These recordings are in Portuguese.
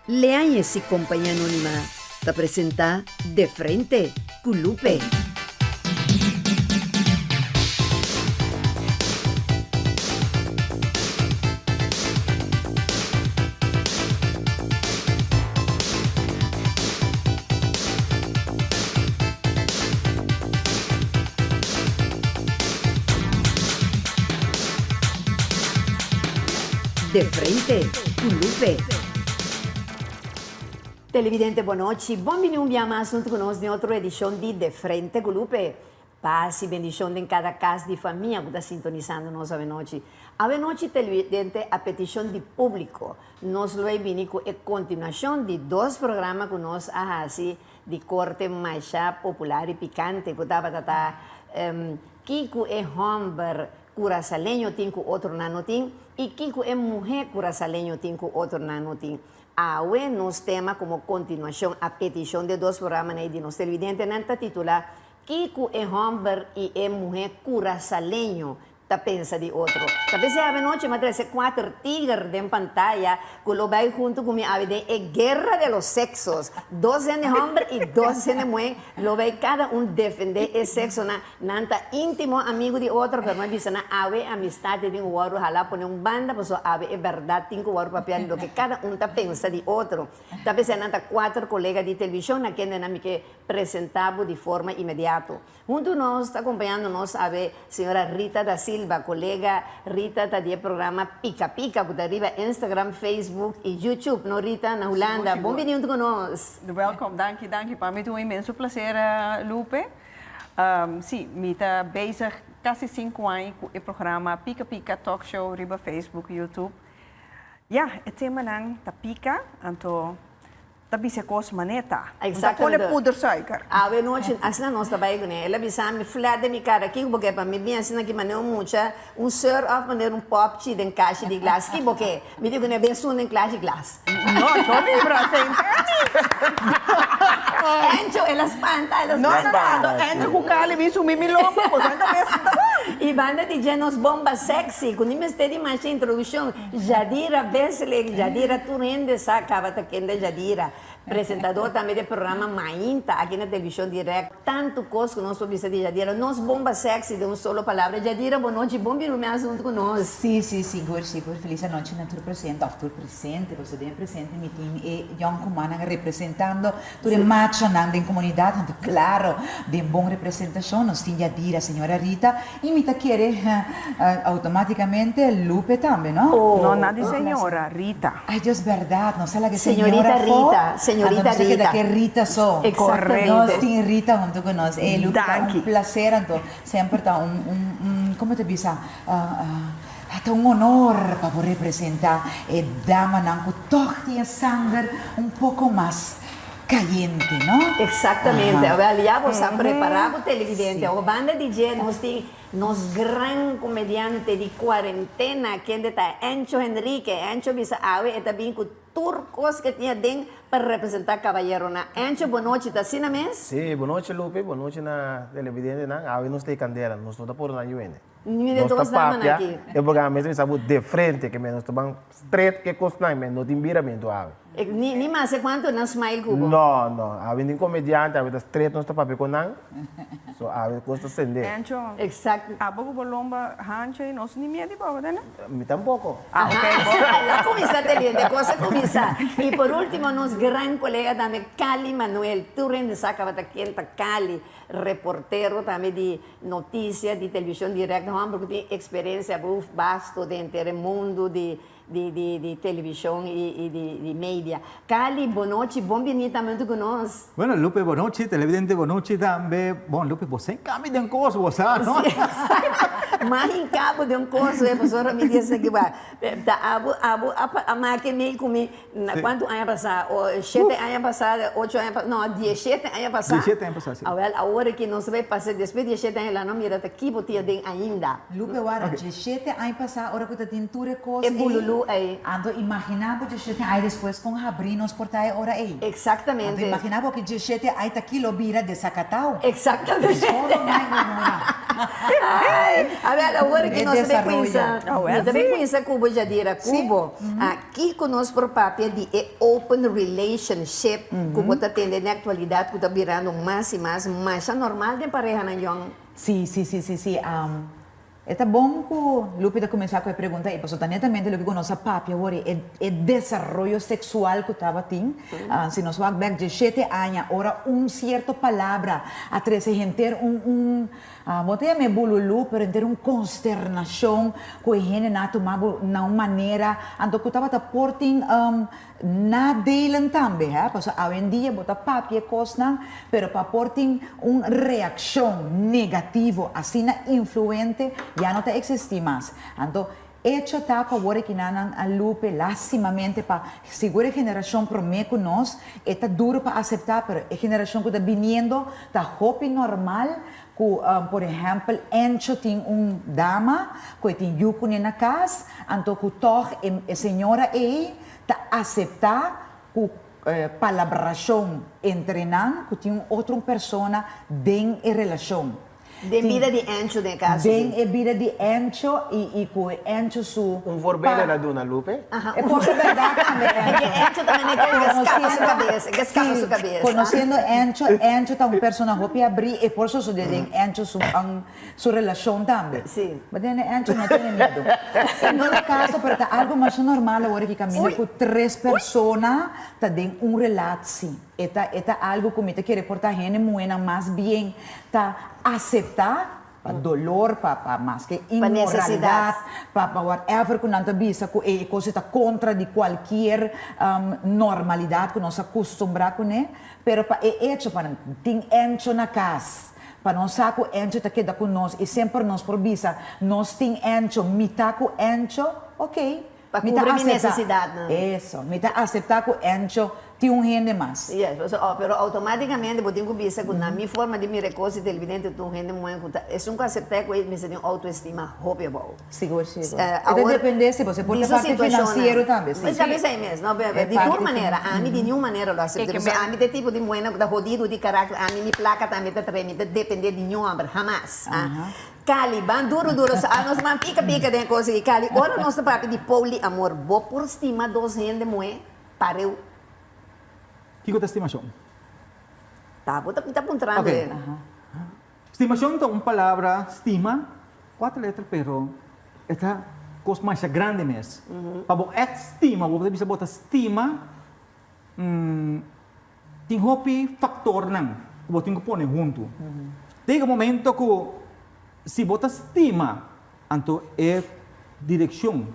Leanhesi Compañía Anónima te presenta De Frente con Lupe. De Frente con Lupe. Televidente, boa noite. Bom-vindo um dia mais junto conosco em outra edição de Frente com Lupe. Paz e bendição em cada casa de família que está sintonizando nós a noite. A noite, televidente, a petição de público. Nós vamos vir com a continuação de dois programas que nós fazemos de corte mais popular e picante. Que estava Kiko é homem curaçaleño tem com outro nano tem e Kiko é mulher curaçaleño tem com outro nano tem. Awe nos tema como continuação a petição de dois programas de nosso televidente nanta titula Kiko é homem e é mulher curaçaleño ta pensa de outro. Talvez a noite mas esse quatro tigres de pantalla que lo vai junto com minha ave é guerra de los sexos. 12 de homem e 12 de mulher lo vai cada defender o sexo na nanta íntimo amigo de outro, pero não bisa na ave amistade de outro, hala pone banda, pues ave é verdade tem que outro papel lo que cada ta pensa de outro. Talvez a nanta quatro colegas de televisão na que na que presentava de forma imediata. Junto nós está acompanhando nós a senhora Rita da Silva, colega Rita está do programa Pica Pica, que arriba Instagram, Facebook e YouTube, no Rita, na Holanda. Bom-vindo com nós. Welkom, dank je. Para mim é um imenso prazer, Lupe. Sim, me está bezig quase 5 anos com o programa Pica Pica Talk Show, riba Facebook, YouTube. Ja, o tema lang ta pica, anto tabi se kos maneta. Exatamente. Pone pudersuiker. A noite, assim nós trabalhamos, né? Ela bisa me flat de minha cara aqui, porque para mim bem assim que maneira muita, sur of maneira pop chi den caixa de glass, que porque me digo né bem sun den caixa de glass. No, yo libro, Encho, ela espanta, ela No, espanta. encho com cali, vi sumi mi lomba, pues anda besta. E banda de genos bomba sexy, quando me esteve mais introdução, Jadira Besseleg, Jadira Turende Sacava, Takenda Jadira. Apresentador também do programa Mainta, aqui na televisão direta. Tanto coisa que nós ouvimos de Jadira. Nós bomba sexy de uma só palavra. Jadira, boa noite, bom vir mais junto conosco. Sim, sigur. Feliz noite na tua presente, after presente, você tem presente mi team e Jan Kumana representando toda macho na comunidade, então claro, de boa representação, nós temos Jadira, senhora Rita, e me tá querer automaticamente Lupe também, não? No, nada senhora, Rita. Ai, Deus, verdade, não sei lá que Senhorita Rita, senhorita Rita. Que Rita sou. Correto. Nós temos Rita junto com nós. E Lupe, Danke. prazer, então, sempre tá como te bisa, é um honor para representar e dama nanco toque sangue pouco mais caliente, não? Exatamente. Aliás, você preparava o televidente. A banda DJ, nós temos nos gran comediante de quarentena, que está Encho Henrique. Encho bisa ave e também com turcos que tinha dentro para representar caballero na. Encho, boa noite, tá assim na mesa? Sim, boa noite, Lupe, boa noite na televidente, na ave nós tem candeira, nós estamos por na UN. Me deu duas damas aqui. O programa mesmo sabe de frente que nós estamos straight que custa mas não tem viramento ave. Ni mais quanto na Smile Cubo? Não, ave tem comediante, ave straight nós estamos para conan. So ave custa sender. Encho. Exacto. Abo ko bolomba hanche, nos ni mia di ba, né? Me tampouco. Ah, ok. La comienza televidente, cosa comienza. Y por último, nos gran colega también, Cali Manuel, Turen de Sacabataquienta, Cali, reportero también de noticias, de televisión directa, porque tiene experiencia vasto dentro del mundo de televisão e de mídia. Cali, boa noite, bom vir também conosco. Bueno, Lupe, boa noite, televidente, boa noite também. Bom, Lupe, você encame de coisa, você, não? Mas em cabo de coisa, a professora me disse que vai. A máquina meio comigo, quanto anos passaram? 7 anos passados, 8 anos passados, não, 17 anos passados. 17 anos passados, sim. A hora que nós vai passar, depois de 17 anos, ela não mira, aqui botia ainda. Lupe, agora, 17 anos passados, hora que você tem tudo coisa. É bululu. blue aí. Ando imaginava que gente aí depois com abrir nos portais ora aí. Ando Exatamente. imaginava que gente aí tá aquilo vira de Zacatau. Exatamente. Solo mais Ai, a ver, agora que É nós também desarrollo. conhecemos, Oh, é nós também assim? conhecemos Cubo Jadira Cubo, aqui conosco por papel de open relationship, Cubo está tendo na atualidade, que está virando mais e mais, mas é normal de pareja na Young. Sim. É bom que o Lupe está começar com a pergunta aí, porque netamente o que conosco papi agora é desenvolvimento sexual que estava tendo. Se nós vamos ver de 7 anos, ora certa palavra, a treze gente botei me bululu, pero ter consternação com a gente na tomar na maneira, então que estava porting na delen também, porque hoje em dia bota papi coisa, pero para porting reação negativa, assim influente, já não existe mais. Então hecho está para agora que a Lupe, lastimamente, para segura a geração para mim com nós, está duro para aceitar, mas a geração que está vindo, está hopi normal, que, por exemplo, Encho tem dama, que tem yuko na casa, então que toch a senhora aí, está aceitar que palabração entre nós, que tem outra pessoa dentro da relação. De vida de ancho de casa. Dentro da vida de Encho e com Encho su... Voorbeeld na Duna Lupe. É por verdade também. É que ancho também é que escapa sua cabeça, que escapa sua cabeça. Conhecendo Encho está uma pessoa que abrir e por isso de Encho sua relação também. Sim. Mas Encho não tem medo. No caso, pero está algo mais normal agora que camina com 3 pessoas, está dentro relação. Eta algo que me quer reportar gente muito mais bem, tá aceitar para dolor, para mais que imoralidade, para whatever que não bisa que é coisa está contra de qualquer normalidade que nós acostumbramos com né, pero para é hecho para tem encho na casa. Para nós saco encho está queda com nós e sempre nós por bisa nós tem encho, mitaco encho, ok. Para cobrir minha necessidade, né? Isso, mita aceitar que encho tem gente mais. Yes, pero automaticamente eu tenho que pensar que na minha forma de me recolher televidente tu gente muito é um aceptar que ele me tem autoestima horrível. Seguro. Depende se você pode parte financeiro também. Mas sabe isso aí mesmo, não, de nenhuma maneira, a mim de nenhuma maneira eu aceito. A mim de tipo de moeda que está jodido de caráter, a mim me placa também está tremendo, depende de nenhum homem, jamais. Cali, ban duro, nós vamos pica de coisa que Cali, ora nós papo de poliamor, vou por estima dos gente moeda, pareu. Que é estimação? Tá apontando. Okay. Estimação é uma palavra, estima, 4 letras, pero esta coisa mais grande mesmo. Para você estima, você bisa botar estima, tem hopi factor não, você tem que pôr junto. Tem um momento que se você estima, então é direção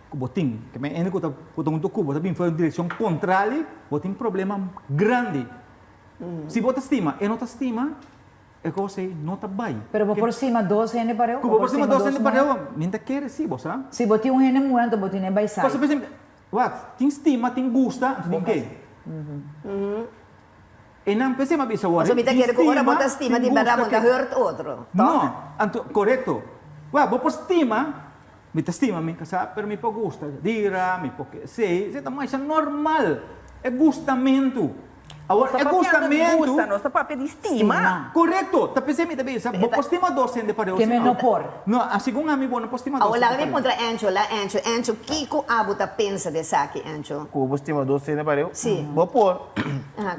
que você tem, que me ene que você tem uma direção contrária, você tem um problema grande. Se você estima e não estima, é coisa não está bem. Pero por cima 2 gente para eu. Por cima 2 gente para eu, ninguém quer sim, você. Se você tem um gente muito, você nem vai sair. Você pensa, tem estima, tem gusta, tem que. E não pensa mais isso agora. Você me quer que agora você estima de verdade, você hurt outro. Não, correto. Você estima, me estima, me casa, pero me gusta, dira, me porque sei, isso é mais normal. É gustamento. Agora, é gustamento. Gusta, não está papel de estima. Correto. Tá pensando me também, sabe? Vou estima 2 gente para eu. Que me não por. Não, assim como a mim vou não estima 2. Agora me contra Ancho, Kiko abuta pensa de saque Ancho. Cubo estima 2 gente para eu. Sim. Vou pôr.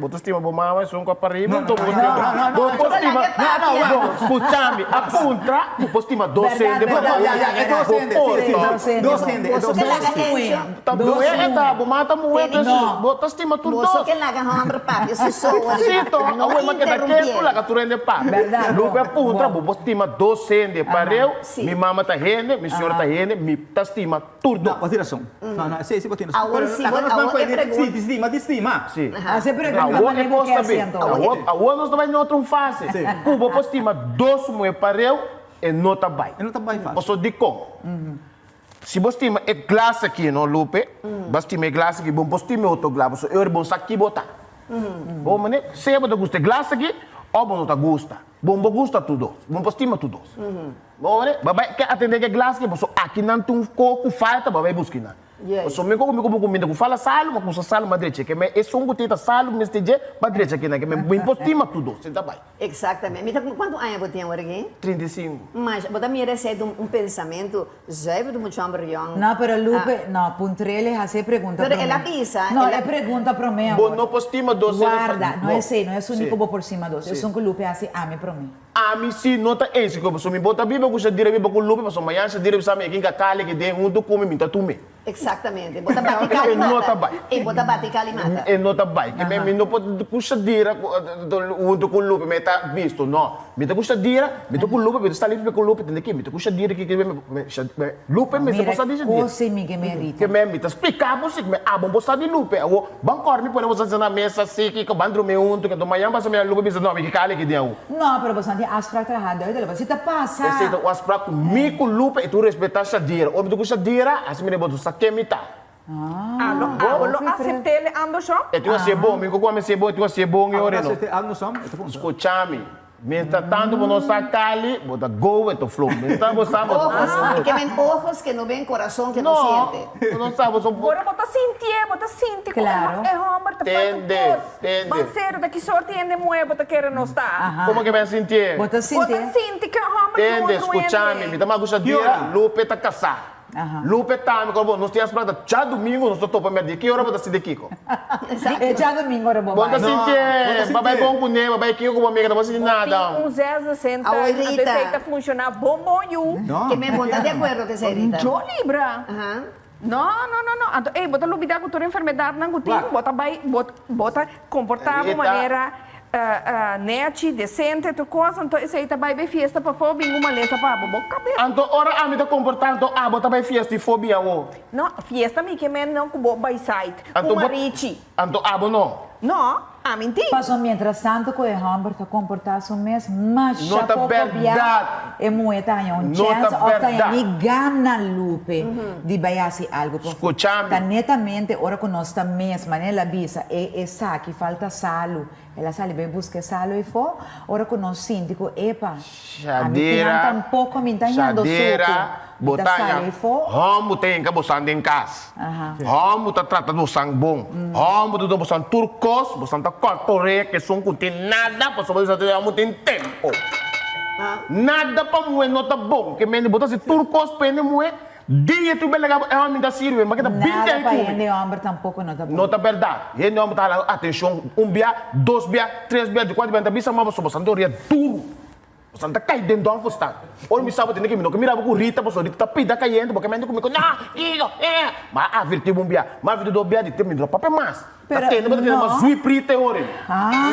Vou estima vou mais um com para arriba, Não, então vou estima. Vou estima. Não, puxame, apunta, vou estima 2 gente para eu. É 2 gente. 2 gente. Você que laga Ancho. Tá bom, vou matar moeda, vou estima tudo. Você que laga homem papi, eu sou Sito, ako magkita la katurende pa. Lupe apunta, vou estima 2 gente para eu. Mi mama tá rende, mi senhora tá rende, mi tá estima tudo. Não, você tem razão. Não, sim, você tem razão. Agora sim, agora é pergunta. De estima. Sim. Você pergunta, Agora é costa bem. Agora nós também não outra fase. Cuba pode estima 2 moe para eu e não tá bem. E não tá bem fácil. Posso dizer como? Se você estima é glass aqui, não, Lupe? Você estima é glass aqui, você estima outro glass, eu é bom aqui botar. Bom, mané, se você gosta de glass aqui, ou você não gosta. Bom, você gosta tudo. Você estima tudo. Bom, mané, vai atender que glass aqui, você aqui não tem um coco falta, vai buscar. Yes. So me como comida, fala salo, mas com salo madreche, que me é songo teta salo, me esteje madreche aqui, né? Que me impostima tudo, você tá bem. Exatamente. Mita, quanto anos você tem agora aqui? 35. Mas, você me recebe pensamento, já do muito embrião. No, pero Lupe, no, Puntrele hace pregunta Pero pro ela me. pisa, No, ela- le pregunta pro me. Bom, amor. não postima doce. Guarda, no es no es único Sì. por cima dos. Es un que Lupe hace ame pro me. A mim sim, nota esse, que eu me bota biba, que eu dire biba com lupe, mas amanhã se dire sabe que cale que tem um do come minta tume. Exatamente. Bota bate calimata. Nota bem. E bota bate calimata. E nota bem, que me não pode puxa dire um do com lupe, me tá visto, não. Me tá puxa dire, me tá com lupe, me está livre com lupe, tem que me tá puxa dire que me lupe me se Mira, possa dizer. cosa mi que me irrita. Que me tá explicar você que me bom possa de lupe, o bancor me põe você na mesa assim que bandro me que do manhã passa me lupe bisa não, me que cale que deu. No, pero bastante asfra trabajando. Si te pasa. Esse o aspecto mico lupe e tu respeitar a dire. Ou tu custa dire, assim me boto saque mita. Lo acceptele ando só. E tu a ser bom, me come ser bom, tu a ser bom e ora não. Ano som, ito po. Escuchame. Mentre tanto não sacali, bota go e tu flow. Mentre tanto sabe. Ojos, que ven ojos que no ven, corazón que no Não, siente. não sabe, só Agora bota sentir Claro. como é homem, tá Tende, fazendo tende. coisa. Banceiro daqui sorte ende moe, bota querer não está. como que me sentir? Bota Bota sinte. sentir que é homem Tende, escuchame, me dá custa dire, Piora. lupe tá caçar. Lupe tá, me como nós temos para já domingo, nós topa me de que hora bota se de Kiko. Ya domingo era Bota boba. sentir, babai bom com nem, babai Kiko com amiga, não vai sentir nada. Um 060, Oi, a Rita. receita funciona bom, you. No. Que me monta de acuerdo que se Rita. Yo libra. Ajá. No. Anto, bota lubida com toda enfermidade na gutinho, bota comportar de Rita. maneira neti, decente, tu coisa, então esse aí tá vai ver fiesta para fora, bingo uma lesa para bobo cabeça. Anto ora a me tá comportando, bota vai fiesta e fobia o. Não, fiesta me que men não cubo by site, Anto uma richi. Anto não. No, a mentir. Pasó mientras tanto que el hombre está comportando un mes más Nota verdad. e mueta hay un Nota chance o verdad. está ni gana lupe de bayasi algo. Escuchame. Está netamente ahora que nós está mes manela visa e sa que falta salo. Ela sale bem busca salo e fo. Ahora que nós síndico epa. A mim tampouco me tá indo Chadeira, botanya. salo e fo. Homo tem que bosan em casa. Homo tá tratando sang bom. Homo tu bosan turcos, bosan tá corpore que são que tem nada, para saber se homo tem tempo. Nada para moer nota bom, que me botar se turcos pene moer. Dia tu belega é uma minha sirve, mas que tá bem Nada para aí ele homem tampouco não tá bom. Nota verdade. Ele não está lá, atenção, bia, 2 bia, 3 bia, de 4 bia, bisa mas você bosan doria duro. Bosan tá cai dentro do fustan. Olha me sabe tem que me mira com Rita, você Rita tá pida caindo, porque me comigo, não, mas a virte bia, mas virte do bia de ter me drop papel mas. Pero Tá tendo, mas no. uma sui prita ore.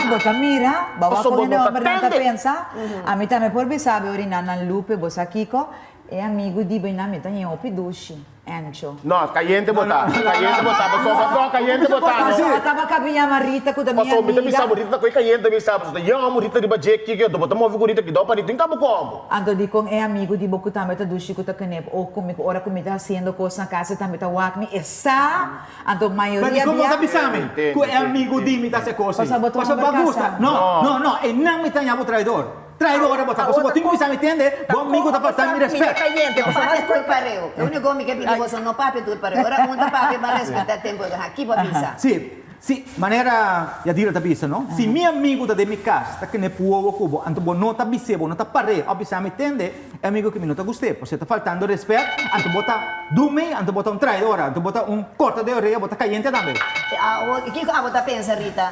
Bota mira, bawa Paso ko bo ni nota homem não tá tende. pensa. A mim também por sabe orinar na lupe, bosa Kiko, é amigo de bem na meta em opidushi. Ancho. Não, caiente botar, passou para caiente botar. Pasó, tava cabinha marita com da minha Passou, me amiga. sabe Rita, coi caiente me sabe, você eu amo Rita de baje que eu botar move com Rita que dá para Rita, então como? Ando di kong amigo di boku também tá dushi com tá canep ou comigo ora comigo tá haciendo coisa na casa também tá wak me essa ando Mas maioria como via- tá bisame? Entende, Que é amigo de me tá se coisa. Passa botou Passa uma bagunça. casa. Não, e não me tanha o traidor. Traidor é botar. Você botinho bisame entende? Bom amigo tá faltando me respeito. Caliente, Papi es tu pareo. El único hombre que pide vos no papi es tu pareo. Ahora un papi va a respetar el tiempo de aquí para pisar. Sì, maneira ya dire da bisa, no? Se mio amigo da de mi casa, tá que ne può cubo, anto bo nota bisebo, nota pare, o bisame tende, é amigo que me nota guste, porque tá faltando respeito, anto bota dume, anto bota un traidor, anto bota un corta de orelha, bota caliente também. O que você pensa, Rita?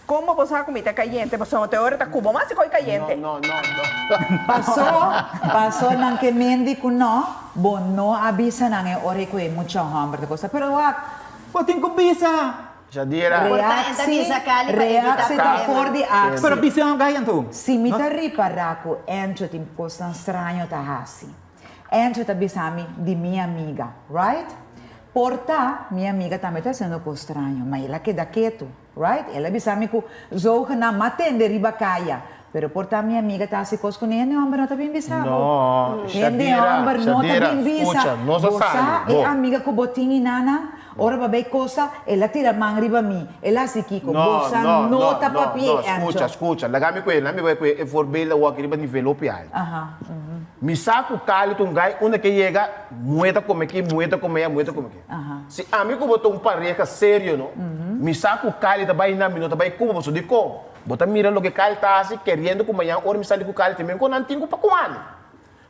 como você a comida caliente, você não tem hora tá cubo, mas se coi caliente. Não. Pasó nang que mendi kuno, bo no avisa nang e ore ko e mucho hambre cosa, pero wak Botinho com bisa. Jadira. reaksi ta for di aksi. Pero bisa ang gaya to. Si mi ta riparaco, encho tim costan strano ta hasi. Encho ta bisami di mia amiga, right? Porta, minha amiga também está sendo com estranho, mas ela queda quieto, right? Ela bisami ku zoga na matende riba kaya. Pero porta minha amiga está se cos com ele, homem não está bem bisado. No, Hindi homem não está bem escucha, bisado. no se sabe. É amiga com botinho e nana, ora babay cosa, ela tira mang riba mi, ela si kiko, bosa no ta papi, escucha, lagami ko, lami ko e forbe la wa kiriba ni velopi ai. Aha. Mi saco cali un gai, una que llega, mueta como aquí, mueta como allá, mueta como aquí. Si a mí como un pareja serio, ¿no? Mi saco cali también na minuto, también como vos digo, bota mira lo que cali está así, queriendo como allá, ahora me sale con cali, también con antigo para cuando.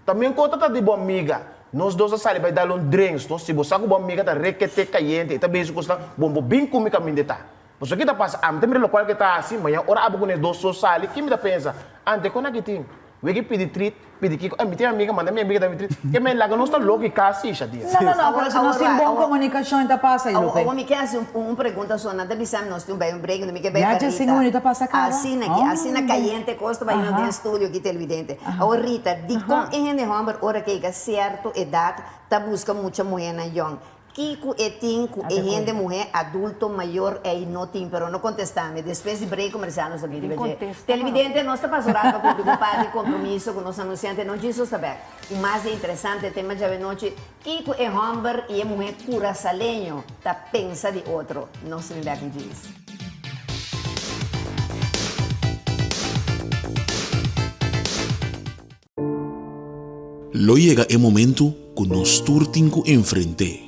Também conta tá de boa amiga. Nós dois saímos vai dar drinks, então se você com boa amiga tá requete caliente, tá bem isso custa bom bem comigo caminho de tá. Mas o que tá passa? Am também local que tá assim, mas ora abo com os dois só sali, que me dá pensa? Ante quando aqui tem, we que pedir treat, pedir que a minha amiga manda minha amiga também treat, que me lá não está louco e casi já dia. Não, por isso nós temos boa comunicação e tá passa aí, Lupe. Eu me quer assim pergunta só nada bisam nós temos bem break, não me quer bem. Já 5 minutos passa cara. Assim na caliente costa vai no estúdio aqui televidente. A Rita, de com em de homem hora que é certo idade, tá busca muita mulher na young. Kiko e tinco e gente mulher adulto maior e inútil, pero não contestame. Depois de break comercial nós aqui televidente nós está passando para preocupado compromisso com nosso anunciante não disso saber. O mais interessante tema de noite, Kiko e homem e mulher curaçalenho tá pensa de outro. Não se me vê aqui diz. Lo llega el momento que nos turtinco enfrente.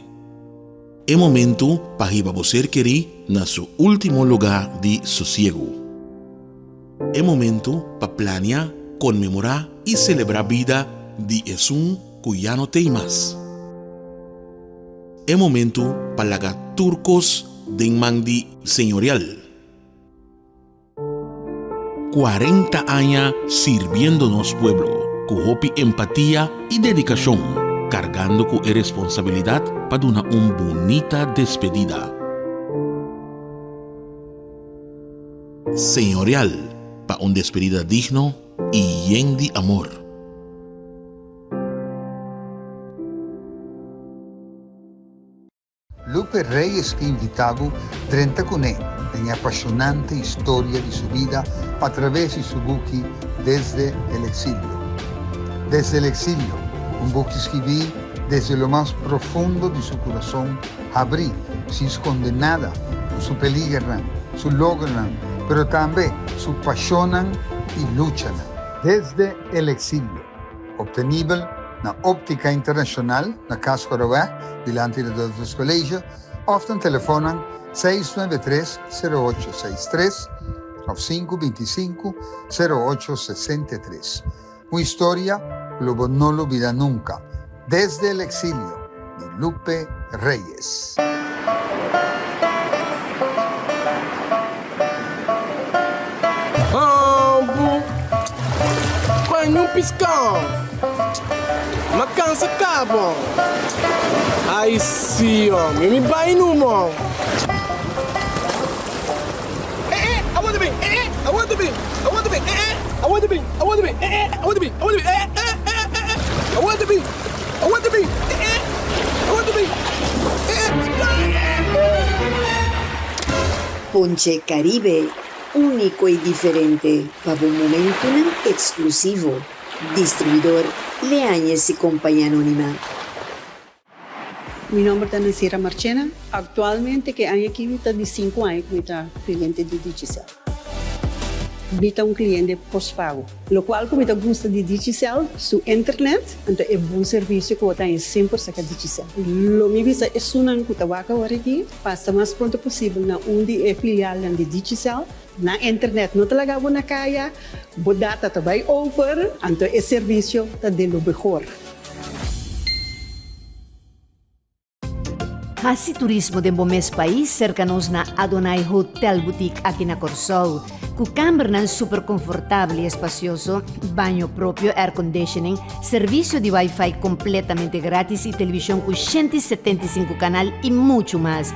El momento para que você querer na su último lugar de sosiego. El momento para planear, conmemorar y celebrar vida de Jesús que ya no tem más. El momento para lagar turcos de mandi señorial. 40 años sirviéndonos pueblo, con hopi empatía y dedicación. Cargando con responsabilidad para una bonita despedida. Señorial, para una despedida digno y lleno de amor. Lupe Reyes que invitado 30 con él en apasionante historia de su vida a través de su buque Desde el Exilio. Desde el Exilio, un buque que escribí desde lo más profundo de su corazón, abrí, sin esconder nada, su peligran, su logran, pero también su pasionan y luchan. Desde el Exilio, obtenible na óptica internacional, na Casa Coravá, delante de dos colegios, often telefonan 693-0863 o 525-0863. Una historia que no lo olvida nunca. Desde el Exilio, de Lupe Reyes. Põe um piscão, uma cansa cabo. Aí sim, homem, me vai no mão. I want to be, I want to be, I want to be, I want to be, I want to be, I want to be, I want to be, I want to be, I want to be, I want to be. Ponche Caribe, único y diferente, para un momento exclusivo. Distribuidor Leáñez y Compañía Anónima. Mi nombre es Nasira Marchena. Actualmente que hay aquí de 5 años que cliente de Digicel. Vita un cliente postpago, lo cual como gusta de Digicel, su internet, entonces es un servicio que está en 100% de Digicel. Lo mi visa es una cutahuaca ahora aquí, pasa más pronto posible na undi filial de Digicel, na internet no te la gabo na kaya, bo data também over, entonces el servicio está de lo mejor. Hasi turismo de Bomes país cercanos na Adonai Hotel Boutique aqui na Corsol, com câmara super confortável e espacioso, banho próprio, air conditioning, serviço de Wi-Fi completamente grátis e televisão com 175 canal e muito mais.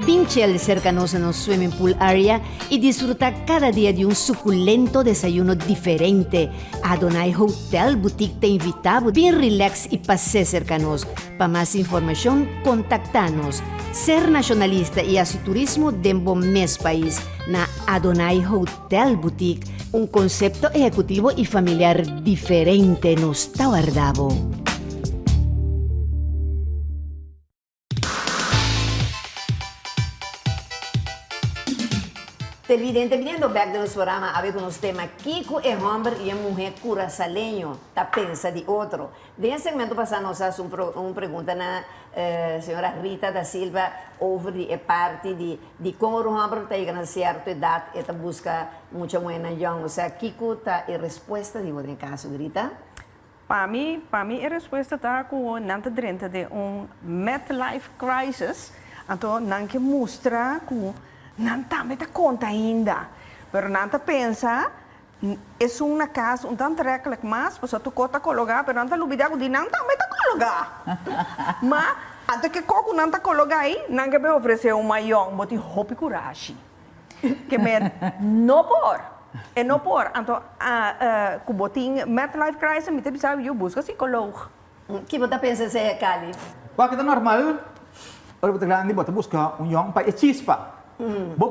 Vinchel cercanos no swimming pool area y disfruta cada día de un suculento desayuno diferente. Adonai Hotel Boutique te invitamos bien relax y pase cercanos. Para más información, contactanos. Ser nacionalista y así turismo de mes país na Adonai Hotel Boutique. Un concepto ejecutivo y familiar diferente nos está guardado. Televidente, viendo back de los programas, a ver con los temas, Kiko es hombre y es mujer curacaleño, ta pensa de otro. De ese segmento pasado nos hace una pregunta na señora Rita da Silva over de parte de cómo el hombre está llegando a cierta edad y está busca mucha buena young. O sea, Kiko está en respuesta, digo, en caso de Rita. Para mim, a resposta está com nanta dentro de midlife crisis. Então, não que mostra que não também está conta ainda. Mas não pensa, é uma casa, tanto recla que mais, porque tu conta colocar, mas não está olvidando de não também está colocar. Mas, até que coco não está colocar aí, não que me oferecer uma young, mas tem hope coragem. Que me não por. E não por. Então, com botinho, midlife crisis, me tem pensado, eu busco psicólogo. Que você pensa se é Cali? Porque é normal, olha, você grande, você busca young para chispa.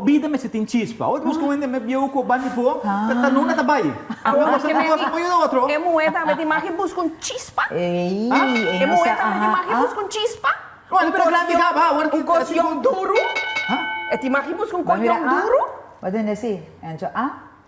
Vida me se tem chispa. Ou busca um me viu com bani po, tá não tá bai. Agora você não gosta muito do outro. É moeda, me imagem busca chispa. Ei, É moeda, me imagem busca chispa. Olha, para grande acaba, agora que cozion duro. É te imagem busca cozion duro. Wat doen ze? Encho,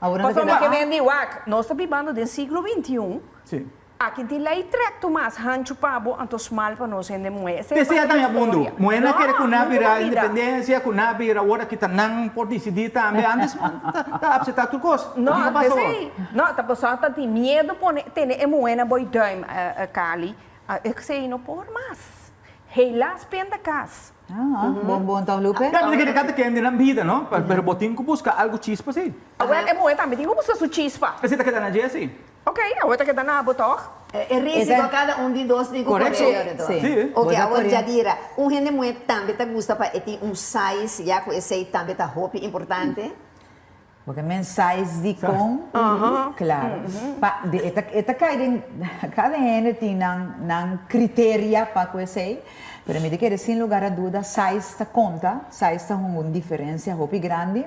Ahora Pastor, que vende wak, nós estamos vivendo do século XXI. Sim. Aqui tem lei tracto mais rancho pabo, então mal para nós ainda moeda. Desse é também mundo. Moeda quer que nabira independência, que nabira agora que tá não por decidir também antes tá upset tudo coisa. Não, não, tá passando tá tem medo por ter moeda boy time Cali. É que sei não por mais. Helas penda cas. Bom, então, Lupe. Ja, maar ik had de naam bieden, no? Pero botin ko busca algo chispa, sim. Agora é moeda também, tem que buscar sua chispa. Kasi tá na Jesse. Ok, agora que dá na botox. É risco cada de nós tem que correr. Sim. Ok, agora já dira, gente muito também tá gosta para ter size, já com esse também tá roupa importante. Porque mensais de com, claro. Esta cada gente tem nang criteria para conhecer, pero me dice que sem lugar a dúvida, size está conta, size está uma diferença roupa grande.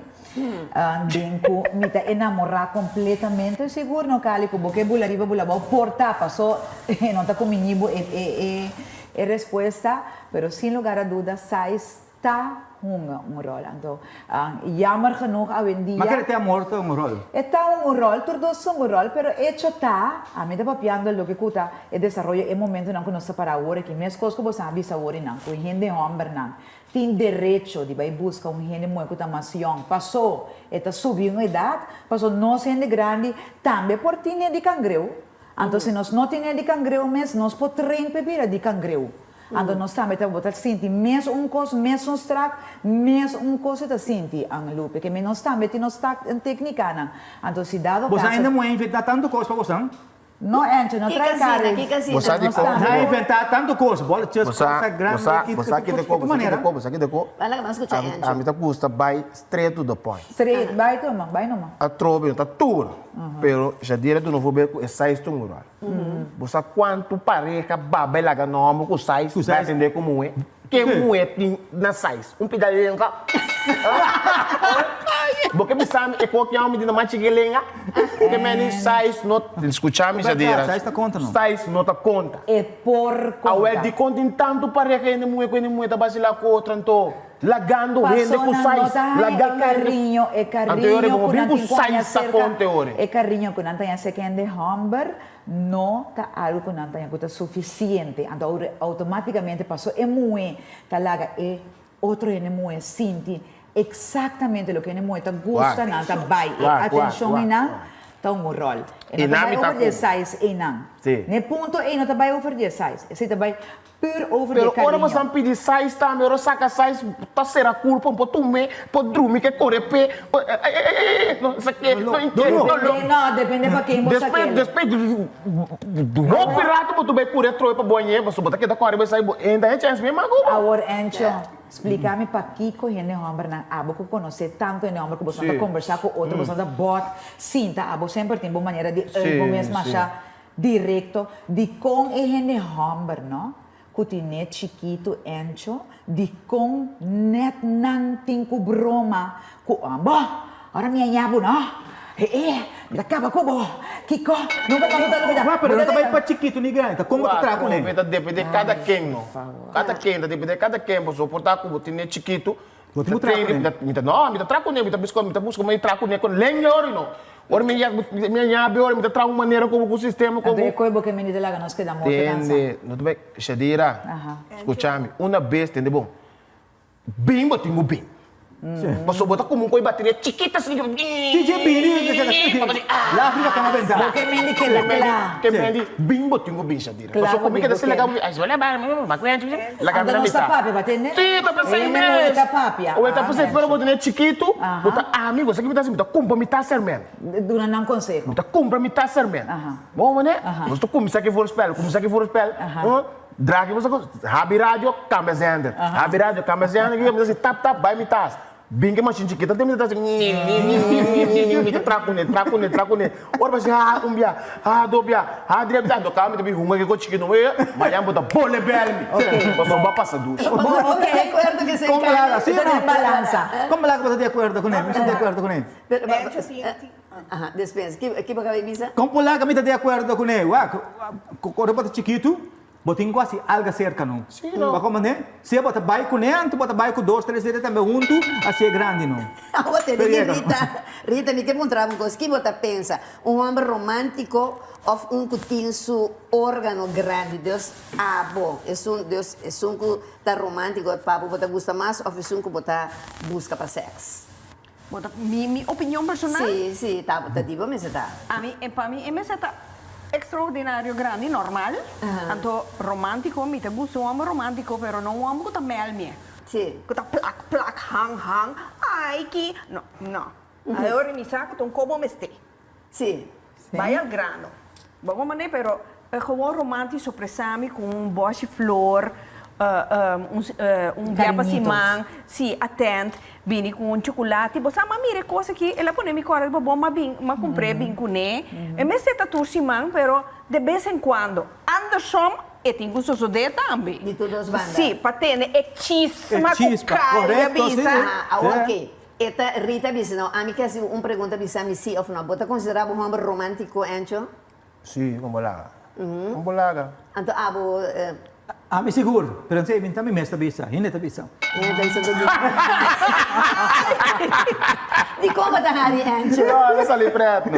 Denko me tá enamorar completamente, seguro no cali, porque bula riba bula bom porta, passou, não tá com minibo é resposta, pero sem lugar a dúvida, size está um rol. Então, jammer genoeg, hoje em dia... Mas que tem morto rol? Está rol, todos são rol, pero hecho está, a mim está papiando lo que cuta, e desenvolve em momento não que nós para agora, que mesmo coisas que você sabe agora não, que gente homem não, tem direito de ir buscar gente muito que está mais young, passou, está subindo a idade, passou nós gente grande, também por ter de cangreu. Então, se nós não temos de cangreu, nós podemos beber de cangreu. Então, nós também estamos a sentir mesmo coisa, mesmo strack, mesmo coisa a sentir, Lupe, que nós também temos técnica, não. Então, se dado você ainda não inventar tanto coisa para você? Não, Ancho, não traz cara. Você não inventar tanto coisa, bola, tinha coisa grande. Você aqui de como, você aqui de como. Fala que nós escutamos, Ancho. A mim tá custa by straight to the point. Straight, vai numa. A trobe tá tudo, pero já direto no vou ver com essa estrutura. Você quanto pareja baba lá que nome com size, vai entender como é. Que é na size, pedalinho cá. Porque me sabe é qualquer homem de não mais cheguelenga, que me size não escutamos já direto. Size tá conta não? Size não tá conta. É por conta. Ao de conta em tanto pareja que ele muito tá basilar com outro então. Lagando gente com size, lagando carinho, com size a conta ore. É carinho que não tem second hamburger, não tá algo que não tem que suficiente. Então automaticamente passou é muito, tá laga é outro é muito sente exatamente o que é muito gosta não tá vai atenção e não tá rol. E não vai over size e não. Ne ponto e não tá vai over size. Esse tá vai pur over de carinho. Pero ora você pedir size também, ora saca size, tá ser a culpa um pouco me, pode dormir que corre pé. Não sei que, não depende para quem você quer. Depois do roupa rato, tu vai correr troi para banheiro, você botar que da corre vai sair, ainda é chance mesmo agora. Agora, Ancho, explica-me para Kiko e homem na abo que conhecer tanto em homem que você está conversar com outro, você está bot, sim, tá, abo sempre tem boa maneira de mesmo achar direto de com e homem, não? Kutinet chiquito Ancho, de com net nang tingko broma, ku ora minha yabo não? Acaba com bo, Kiko, nunca mais tá vida. Pero não vai para chiquito nem grande, como tu trago né? Depende de cada quem, não. Cada quem, depende de cada quem, você suportar com kutinet chiquito, Wat moet trappen? Mita traco ne, mita busco, mas traco ne com lenha ori no. Ora minha nhabe ora mita trago maneira como o sistema como. Então é coisa que me diz lá, nós quedamos Tende, não te Shadira. Escutame, uma vez, tende bom. Bem, botinho bem. Mas só botar como um coi bateria chiquita assim. Chiquita bem, lá fica com a ventana. Porque me diz que lá. Que me diz bem, botinho bem, Shadira. Mas só como que desse legal, as olha mas cliente, lá que não está papi, batendo. Sim, tá pensando mesmo. Está papi. Ou tá pensando para botar chiquito, botar amigo, você que me dá assim, me compra me tá sermen. Dura não consigo. Me compra me tá sermen. Bom, né? Nós tô começar que for spell, Drag, você Rabi rádio, câmera zender. Rabi rádio, câmera zender, que você tap, vai me tas. Binga machin chiquita, tem me tas assim, me traco ne. Ora você umbia, dobia, direto do câmera, me rumo que chiquito, mas já botar bole belme. Mas não vai passar ducha. Ok, recuerdo que se Como lá, sim, balança. Como lá que você de acordo com ele? Você de acordo com ele? Despensa, que vai misa? Como lá que me de acordo com ele? Quando bota chiquito, botinho quase algo cerca não. Sim, não. Mas como né? Se bota bairro com ele, tu bota bairro com 2, 3 dedos também junto, assim é grande não. Rita, me que encontrar uma coisa que você pensa, homem romântico ou que tem seu órgano grande, Deus, bom, Deus, é que está romântico, é papo, você gosta mais, ou é que você busca para sexo? Minha opinião personal? Sim, tá digo, mas tá. Para mim, é extraordinário, grande, normal. Então, romântico, me gusta um homem romântico, mas não um homem que está melme. Sim. Que está plac, hang. Ai, que... Não. Agora, me saco, então, como me estou. Sim. Vai ao grano. Vamos maneira, pero é gewoon romântico, surpresame com um boche flor, diabo simang, sim, atento, vini com um chocolate, você ama mire coisa que ela põe me corre para bom, mas comprei bem com né, e me seta tur simang, pero de vez em quando, Anderson e tem gusto de também. De todas as bandas. Sim, para ter é chisma com cara, bisa. Ok. Eta Rita disse, não, a mim que assim, pergunta bisa me sim ou não, você considerava um homem romântico, Ancho? Sim, como lá. Como lá. Então, Me seguro, pero não sei, me também me está bisa, ainda está bisa. Di como tá hari, Ancho? Não, essa ali preto.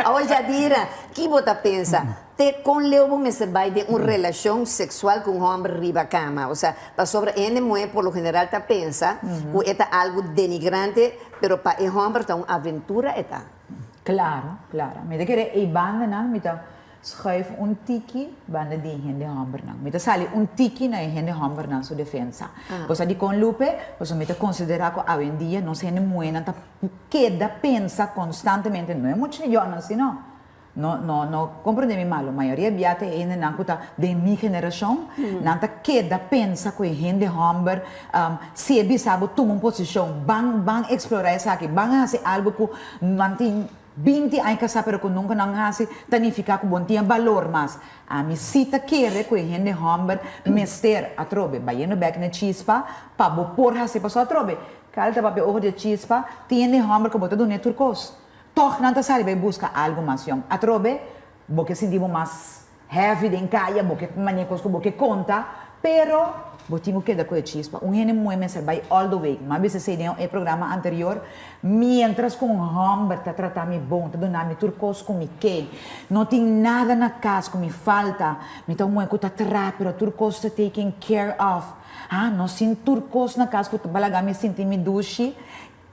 Agora, Jadira, que você pensa? Com Leo, você vai ter uma relação sexual com um homem riba a cama. Ou seja, para sobre ele, mulher, por lo general, tá pensa que é algo denigrante, mas para o homem, é uma aventura. Claro. Me de querer e banda não, me tá schrijf tiki banda di hende hamber não. Me tá sali tiki na hende hamber não sua defesa. Você de com Lupe, você me tá considerar que hoje em dia não se hende muena tá queda pensa constantemente, não é muito jovem assim não. Não compreende-me mal, a maioria biate ainda não está de minha geração, não está queda pensa que hende hamber, se é sabe tomar uma posição, bang explorar isso aqui, bang fazer algo que não tem 20 anos que sabe que nunca não hace, tanifica que bom tinha valor, mas a mim cita querer que hende hamber, mester a trobe, baiano back na chispa, para bo por hacer para só trobe, calda para o de chispa, tiene hamber que bota do turcos. Toch não sabe vai buscar algo mais young. A trobe, porque sentimos mais heavy de encaia, porque manecos que porque conta, pero botinho que da coisa chispa. Hende muito ser vai all the way. Mas se sei no programa anterior, mientras com hamber tá tratar-me bom, tá dando-me turcos com me que, não tem nada na casa que me falta, me tá muito tá trap, pero turcos tá taken care of. Não sin turcos na casa que tu balaga me senti me duche.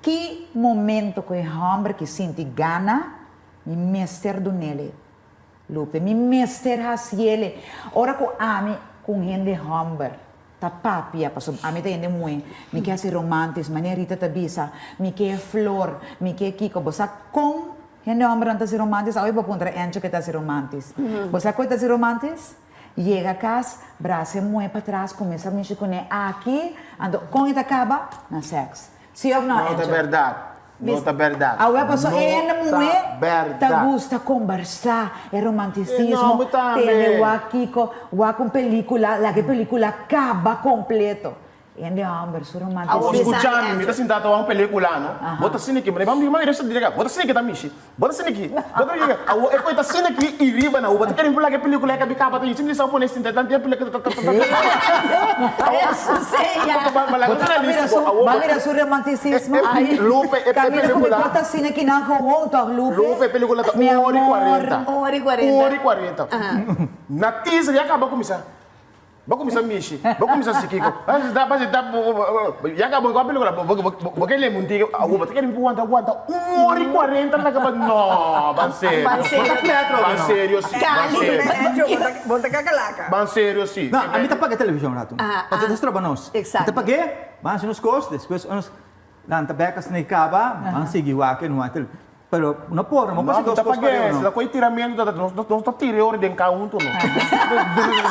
Que momento que o homem que sente gana, me mester do nele, Lupe, me mester ele. Ora que ame com gente homem, tá papia, passo ame tá gente muito, me quer ser romântico, maneirita tá bisa, me quer flor, me quer kiko, você com gente homem tá ser romântico, aí vou contra anjo que tá ser romântico. Você coita ser romântico? Chega a casa, braço muito para trás, começa a mexer com ele aqui, ando com ele acaba na sexo. Sim ou não? Não é verdade. Não é verdade. A pessoa é mulher, tá gusta conversar, é romanticismo, tem aqui com película, a película acaba completo. Ende hombre, su Ah, romantico. oh, Escuchando, Angel. mi tá sentado a um película, não? Bota assim aqui, mas vamos mais direto direto. Bota assim aqui, tá michi. Bota assim aqui. Bota assim aqui. É coisa assim aqui e riba na uva. Tu querem pular que película é que bicava, tem sempre só por esse tanto tempo película. Isso, sei. Mira su romanticismo. Lupe, é Camila, como película. bota assim aqui na rua, Lupe. Lupe, película tá Mi 1h40. 1h40. 1h40. Na teaser já acabou começar. Vou começar a mexer, vou começar a seguir. Já acabou com a película, porque ele é muito. Você quer me aguentar 1h40 na cama? Não, van sério. Van sério, sim. Bota cacalaca. Van sério, sim. Não, a mim tá paga televisão, Rato. Pode destroçar para nós. Exato. Tá paguei, mas nos costos, depois nós lá na becas nem acaba, vamos seguir o aqui no hotel. Pero não pode, não pode Não, tá pagando. Da coisa tiramento, não está tirando de cá um turno.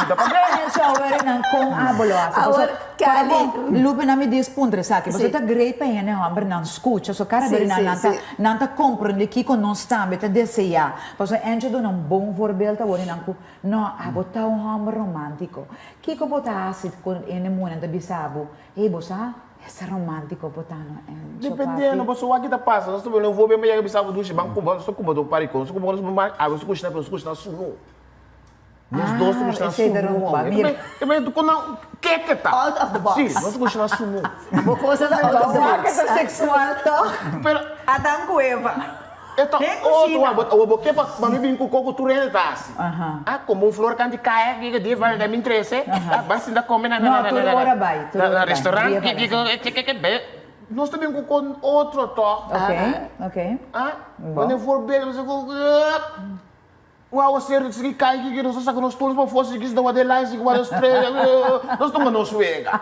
Tá pagando. Shower na com aboloasa. Agora, Kali. Lupe na me dispondre, sabe? Você Sim. tá great para ele, hombre, não escuta, só cara Sim, dele sim, não tá compreende que com nós também tá desejar. Porque antes do um bom voorbeeld hoor não botar homem romântico. Que que botar assim com ele momento bisabo. Bosa, esse romântico botando. Dependendo, você vai aqui tá passa. Nós também não vou bem, mas eu pensava do chibang com você, com o paricão, com você, você custa na sumo. Nós dois estamos na sumo. Também tu quando que tá? Out of the box. Sim, nós custa na sumo. Uma coisa da out of the box. sexual to. Pero Adão com Eva. então, outro, o boque para mim vem com coco tu rende tá assim. Como um flor canti cai que de vai da me interesse. Mas ainda come na restaurante que bem. Nós também com outro toque. Ok. Quando eu for bem, você Uau, sério, que cai que nós sacamos nós todos para fosse que da Adelaide, que vai estreia. Nós estamos no suega.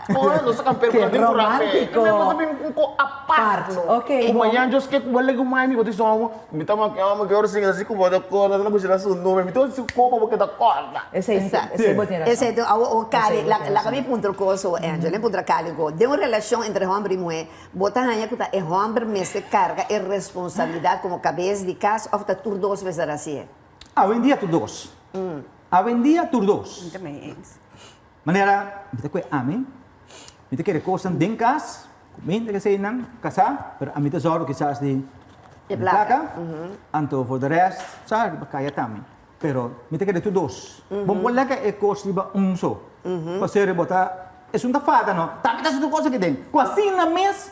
Nós sacamos pergunta de romântico. Nós também com a parte. Ok. O manhã eu que o lego mais me botou só me tava que hora assim como da corda, da coisa assim, não me então se como porque da corda. Esse botina. Esse é o Kali, la kami punto coso, Angela, punto Kali go. De uma relação entre homem e mulher, bota hanya que é homem me se carga a responsabilidade como cabeça de casa, ou tá tudo dois vezes assim. Hoje em dia, tu dois. Hoje em dia, tu dois. Também é isso. Maneira, kita ko amin. Kita kere kosan dengkas, kumin que sei não casar, pero a mim tesouro que sabes de placa. Anto for the rest, sabe, bakaya também. Pero mita kere tu dois. Bom colega é coisa de só. Você rebota, é uma fada não. Tá que tá tudo coisa que tem. Quase na mês,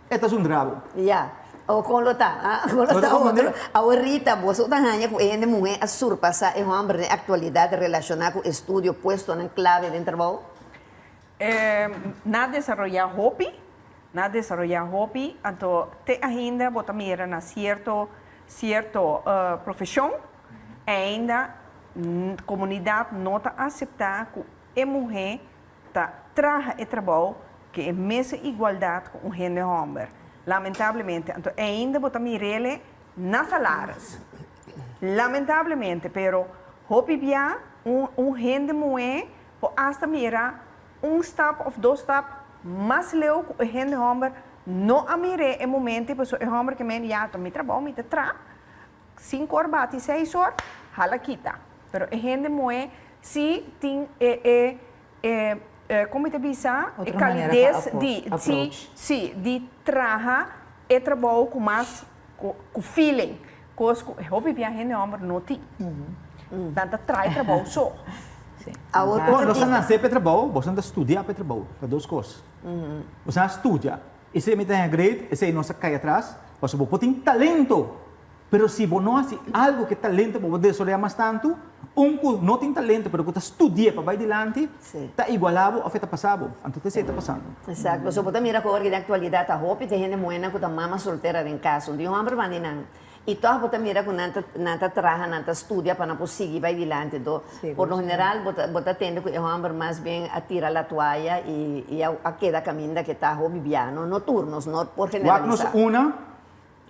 é tá um drabo. Yeah. O con lo ta, outro. Ahorita, vos tá hanya com ele mulher a surpassa e homem de atualidade relacionada com estudo puesto na clave de trabalho. Na desarrollar hobby, então te ainda bota mira na certo profissão, ainda comunidade não tá aceitar que a mulher tá traga o trabalho que é mesma igualdade com o gênero homem. Lamentavelmente, então ainda bota mirele nas salários. Lamentavelmente, pero hobby bia gente mulher po hasta mira step of dois step mais leu o gente homem não a mire é momento porque o homem que me já me trabalho me tra 5 horas bate 6 horas hala quita. Pero a gente mulher se tem como te bisa a calidez de trabalhar e trabalho com mais com feeling, com hobby bem a gente homem não tem. Tanto trai trabalho só. Bom, você nasceu para trabalho, você não estudia para trabalho, para duas coisas. Você estudia, e se me tem grade, e se não se cai atrás, você pode ter talento, mas se você não faz algo que talento para poder desarrollar mais tanto, que não tem talento, mas que estudia para ir adiante, está igualado ou está passado. Então, você está passando. Exato. Você pode mirar com a atualidade, a roupa tem gente moena que a mama solteira em casa. Um homem vai dizer, e tu pode mirar com nanta trabalha, nanta estudia para não seguir vai adiante. Por lo general, você tende que o homem mais bem atira a toalha e a queda caminho que está hobby biano, noturnos, não por generalizar.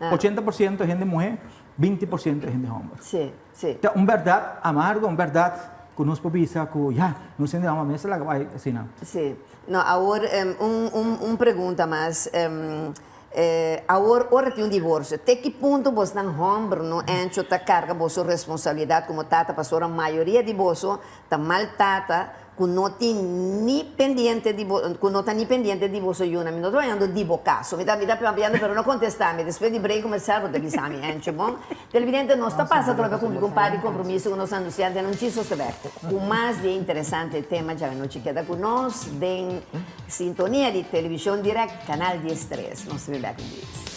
80% de gente mulher, 20% de gente homem. Sim, sim. Então, verdade amargo, verdade que nós podemos que já, não sei uma mesa lá vai assim não. Sim. Não, agora pergunta mais. Agora tem divórcio. Até que ponto você não homem não enche a carga a sua responsabilidade como tata, para a maioria de você está maltrata noti ni pendiente di vostro yuna, mi sto trovando di boccasso, mi sta piano per non contestarmi, después di break commerciale per bisami, c'è buon? Televidente non sta passando con un par di compromesso con nos anuncianti, non ci sosteverto. Un más di interessante tema già non ci chiede con nos, in sintonia di televisione direct, canal 10.3, non si vede con this.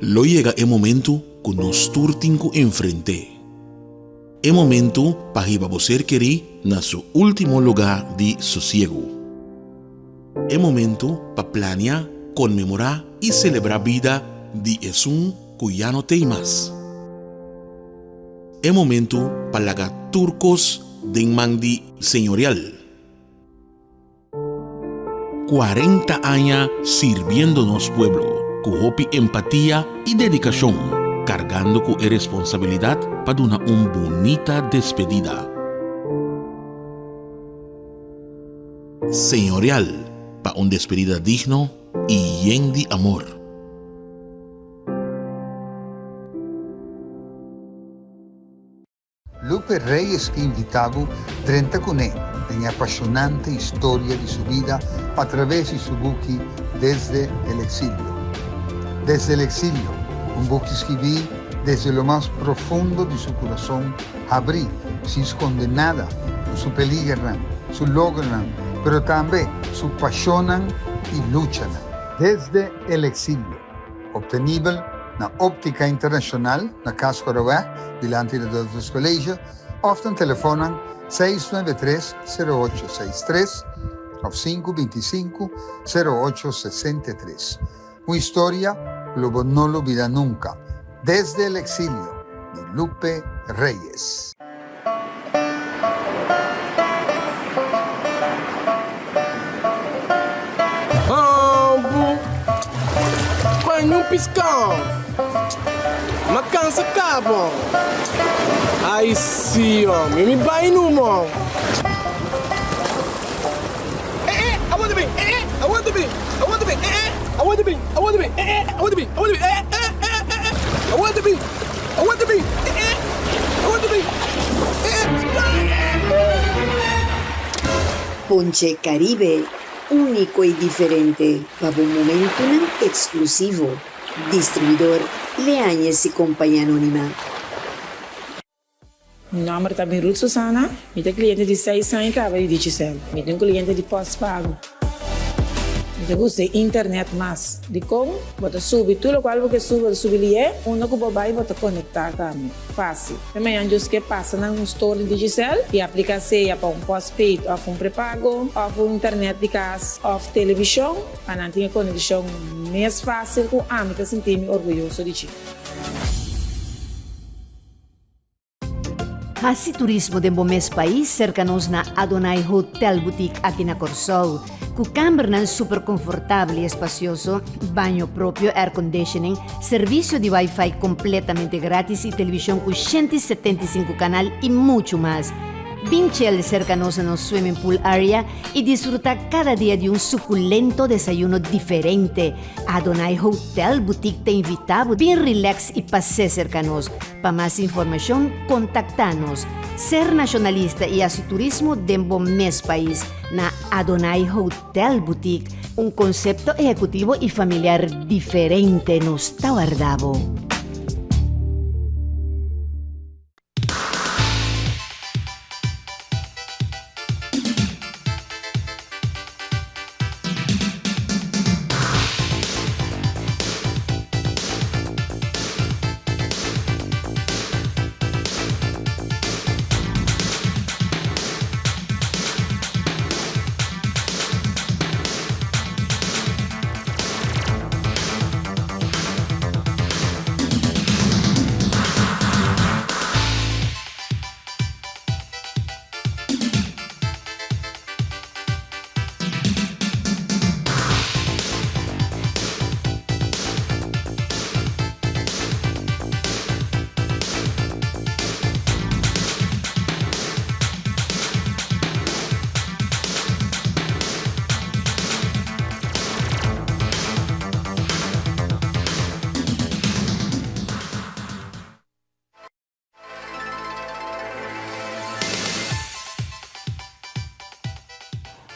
Lo llega el momento que nos turtinku enfrente. El momento para que você querer na su último lugar de sosiego. El momento para planear, conmemorar y celebrar vida de Jesús que ya no tem más. El momento para lagar turcos de mandi señorial. 40 años sirviéndonos pueblo. Con hopi empatía y dedicación, cargando con responsabilidad para una bonita despedida. Señorial, para una despedida digno y lleno de amor. Lupe Reyes que invitavo 30 cunè en apasionante historia de su vida a través de su buque Desde el Exilio. Desde el Exilio, un buque que escribí desde lo más profundo de su corazón, abrí, sin esconder nada, su peligran, su logran, pero también su pasionan y luchan. Desde el Exilio, obtenible na Óptica Internacional, na Casco Aroá, delante de dos colegios, often telefonan 693-0863 o 525-0863. Una historia que no lo olvida nunca. Desde el Exilio, de Lupe Reyes. Põe um piscão, uma cansa cabo. Aí sim, homem, me vai no mão. I want to be, I want to be, I want to be, I want to be, I want to be, I want to be, I want to be, I want to be, I want to be, I want to be. Ponche Caribe, único y diferente, para un momento exclusivo. Distribuidor Leañez y Compañía Anónima. Meu nome é Ruth Susana, eu tenho cliente de 6 anos e trabalho de Digicel. Eu tenho cliente de pós-pago. Eu gosto de internet mais. De como? Você sube tudo o qual você sube ali, onde você vai você conectar com mim. Fácil. Também eu que passa na store de Digicel e aplica seja para um pós-paid, ou um pré-pago, ou um internet de casa, ou televisão, para não ter conexão mais fácil com a mim, que sentir-me orgulhoso de ti. Hasi turismo de mes país cercanos na Adonai Hotel Boutique aqui na Corsol, com câmara super confortável e espacioso, banho próprio, air conditioning, serviço de Wi-Fi completamente grátis e televisão com 175 canal e muito mais. Vinchel cercanos en nuestro swimming pool area y disfruta cada día de un suculento desayuno diferente. Adonai Hotel Boutique te invitamos bien relax y pase cercanos. Para más información, contactanos. Ser nacionalista y así turismo de un mes país na Adonai Hotel Boutique. Un concepto ejecutivo y familiar diferente nos está guardado.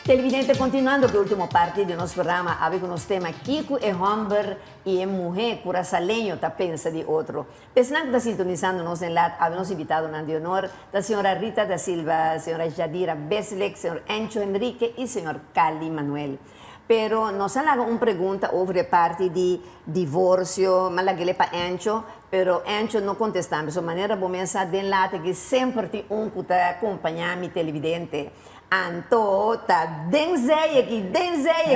Televidente, continuando com a última parte do nosso programa, com o tema Kiko é homem e é mulher, cura salenho, tá pensa de outro. Pensando que está sintonizando nos em lá, havemos invitado na de honor da senhora Rita da Silva, a senhora Jadira Beslek, senhor Encho Henrique e senhor Cali Manuel. Pero nos han hecho una pregunta sobre parte de divorcio, ma la que le pa Encho, pero Encho no contestamos. De manera comienza de lata que sempre tem que ta acompanhar mi televidente. Anto, ta denzeia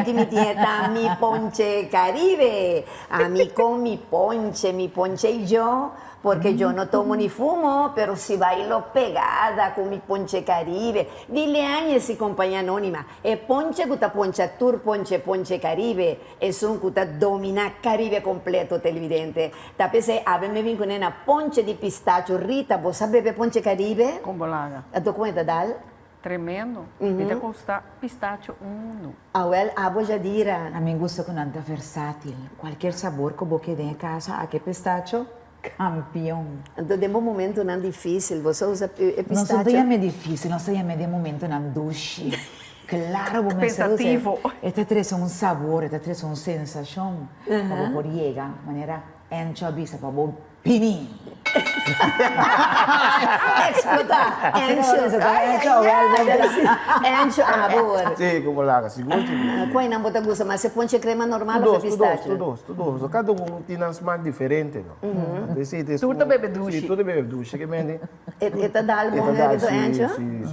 que me tinha ta mi ponche Caribe. A mí con mi ponche yo, porque yo no tomo ni fumo, pero si bailo pegada con mi ponche Caribe. Dile a si compañía anónima, e ponche kuta poncha tour ponche Caribe, es un kuta domina Caribe completo televidente. Tapese ave me vin con una ponche di pistacho, Rita, vos sabe ponche Caribe? Com bolaga. A tu cuenta dal? Tremendo. Mita custa pistacho uno. Ah, well, abo Jadira. A mim gusta com nada versátil. Qualquer sabor que você tem em casa, aqui pistacho, campeão. Então, de um momento não difícil, você usa pistacho? Não seria meio difícil, não seria meio de momento não duche. Claro, vou Pensativo. Este traz um sabor, este traz uma sensação. Para você chegar, maneira anchovisa, para você pinir. Explotar. Encho, amor. Sim, como lá, seguro. Qual não bota gosto, mas você põe crema normal ou pistache? Tudo. Cada um tem um smack diferente, não? Tudo bebe duche. Sim, tudo bebe duche, que mende. Eta dal bom do Encho? Sim.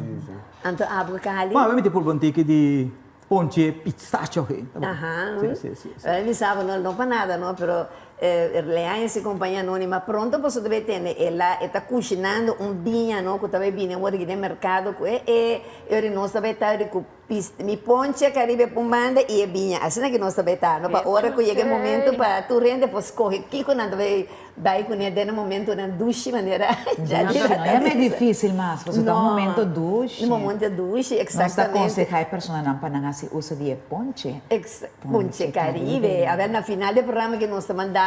Então, abo Cali? Ma avete por bantique di ponche pistachio. Ajá. Sì. Mi sabe, não para nada, não, pero Leanha companhia anônima, pronto você deve ter, ela está cozinhando vinho, não, que estava vindo agora aqui no mercado, e eu não estava com mi ponche Caribe pumbanda e vinho, assim que nós estava estar, para hora que chega o momento para tu rende, depois corre, Kiko não deve dar com ele no momento na duche, maneira, já não é meio difícil, mas você está no momento duche. No momento duche, exatamente. Nós aconselhamos a pessoa não para não se usa de ponche. Ponche Caribe, a ver, na final do programa que nós estamos dando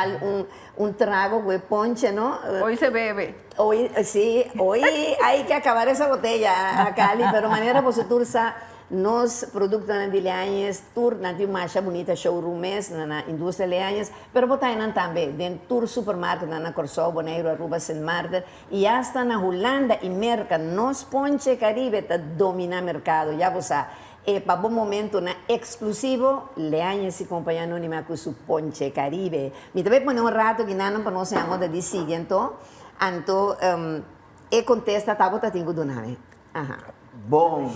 trago com ponche, não? Hoy se bebe. Hoy, sí, hoy hay que acabar esa botella, Cali, pero manera você tursa nos produtos de leanhas, tur na de uma bonita showrooms na indústria leanhas, pero botai nan também, den tur supermarket na Corsó, Boneiro, Aruba, Saint Martin, e hasta na Holanda e Merca, nos Ponche Caribe tá domina mercado, já você para bom momento na exclusivo leanhas e companhia anônima com su Ponche Caribe. Me também põe rato que não para nós chamar de seguinte, então e contesta tá bota tingo do nome. Bom.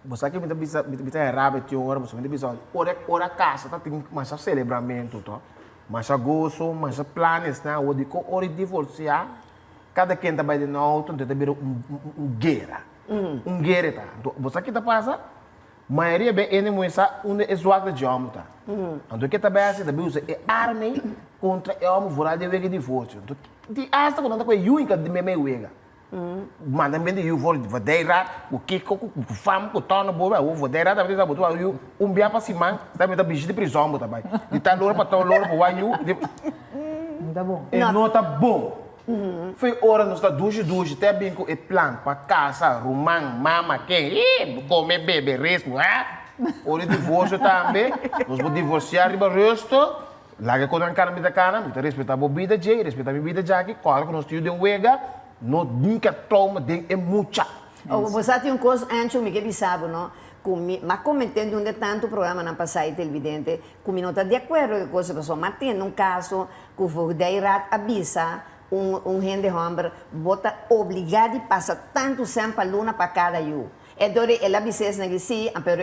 Você aqui me bisa rápido de hora, você me bisa ora casa tá tem mais celebramento, tá? Mais gozo, mais planos, né? O de co ora divorciar, cada quem tá de novo, então tem guerra. Guerra, tá? Você aqui tá passa, maioria bem ele moça é zoada de homem, tá? Então que tá bem assim, tá bem usa é arma contra o homem vorar de vega divórcio. Então de hasta quando tá com a única de meme wega. Manda bem de vou vadeira, o Kiko, o fam, o tono boa, o vadeira da vida botou aí bia para cima, tá me tá bicho de prisão botar vai. De tal hora para tal hora para o ayu. Tá bom. É nota bom. Foi hora nós tá duche, até bem com o plano para casa, rumang, mama, quem, comer bebê, resmo, hora de divórcio também, nós vamos divorciar riba resto, larga com a cara da cara, me respeitar a bebida, respeitar a bebida já aqui, claro que nós temos de wega. No nunca trauma de é mucha. Você tem coisa antes me que sabe, não? Mas comentando onde tanto programa na passada televidente, como não está de acordo com coisa pessoal, mas tem um caso que o Deirat avisa gente homem bota obrigado a passar tanto tempo a luna para cada um. Então ela avisa que sim, pero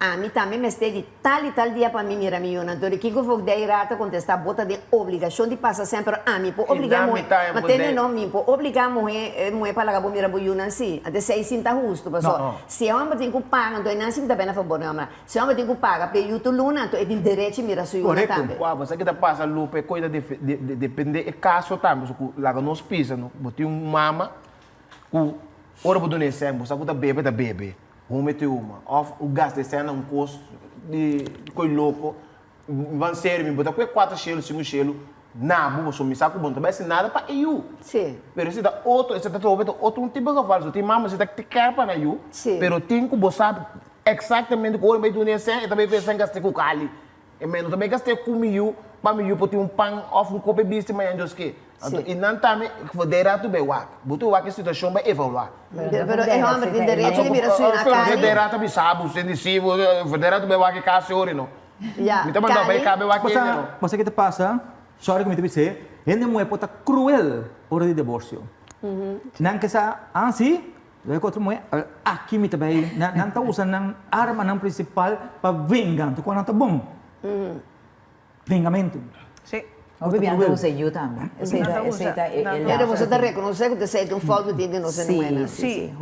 a mim também me está de tal e tal dia para mim mirar minha então o que eu vou dar irata contestar bota de obrigação de passar sempre a mim por obrigar mulher mas tem não mim por obrigar mulher para lagar mirar boiuna assim até se sinta justo pessoal se é homem tem que pagar então não se dá bem a favor não se é homem tem que pagar para YouTube luna então é de direito mirar sua luna também você que tá passa lupe coisa depende é caso também laga nos pisa não botar mama com ora botar nesse você botar bebê o gás de cena custo de coisa louco, vai ser, me botar 4 chelos, 5 chelos, Não, você me saco bom, também nada para eu. Sim. Pero se dá outro tipo de falso, tem mama, você tá que quer para eu. Sim. Pero tem que você sabe exatamente o que eu estou dizendo, e também pensa em gastar com cali. E menos também gastei com eu, para mim eu pôr um pão, ou um copo de bicho, mas eu que. E não também, federar tu bem wak. Botou wak a situação vai evoluir. Pero é homem tem direito de mirar sua na cara. Federar também sabe, sensitivo, federar tu bem wak caso ori no. Ya. Me também bem cabe wak no. Você que te passa, sorry que me te dizer, ele não é pota cruel por de divórcio. Não que sa assim, eu contra mulher, aqui me também, não tá usando a arma não principal para vingar, tu quando tá bom. Vingamento. Sim. Obviamente usa eu também. Pero você está reconhecendo que você tem um foco de não ser Sim, humana. sim.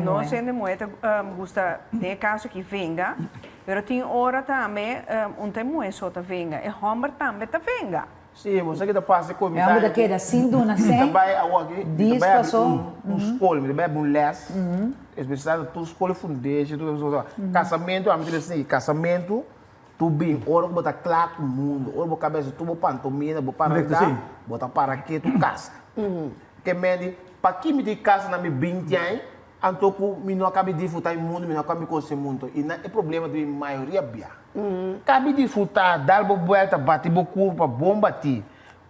Nós temos muito, gusta de caso que venga, pero tem hora também, tem muito só tá venga, e homem também tá venga. Sim, você que tá passando com É uma daquela assim do nascer. Também aqui, Diz passou. escola, me bebe um les, especial tu escola fundeixa, tu casamento, a mim assim, casamento, tu bem, ora botar claro o mundo, ora botar cabeça, tu botar pantomina, botar para botar para que tu casa. Que me para que me de casa na minha 20 anos, antoco me não acaba de disfrutar o mundo, me não acaba de conhecer muito, e não é problema de maioria bia. Cabe disfrutar, dar uma volta, bater uma curva, bom bater.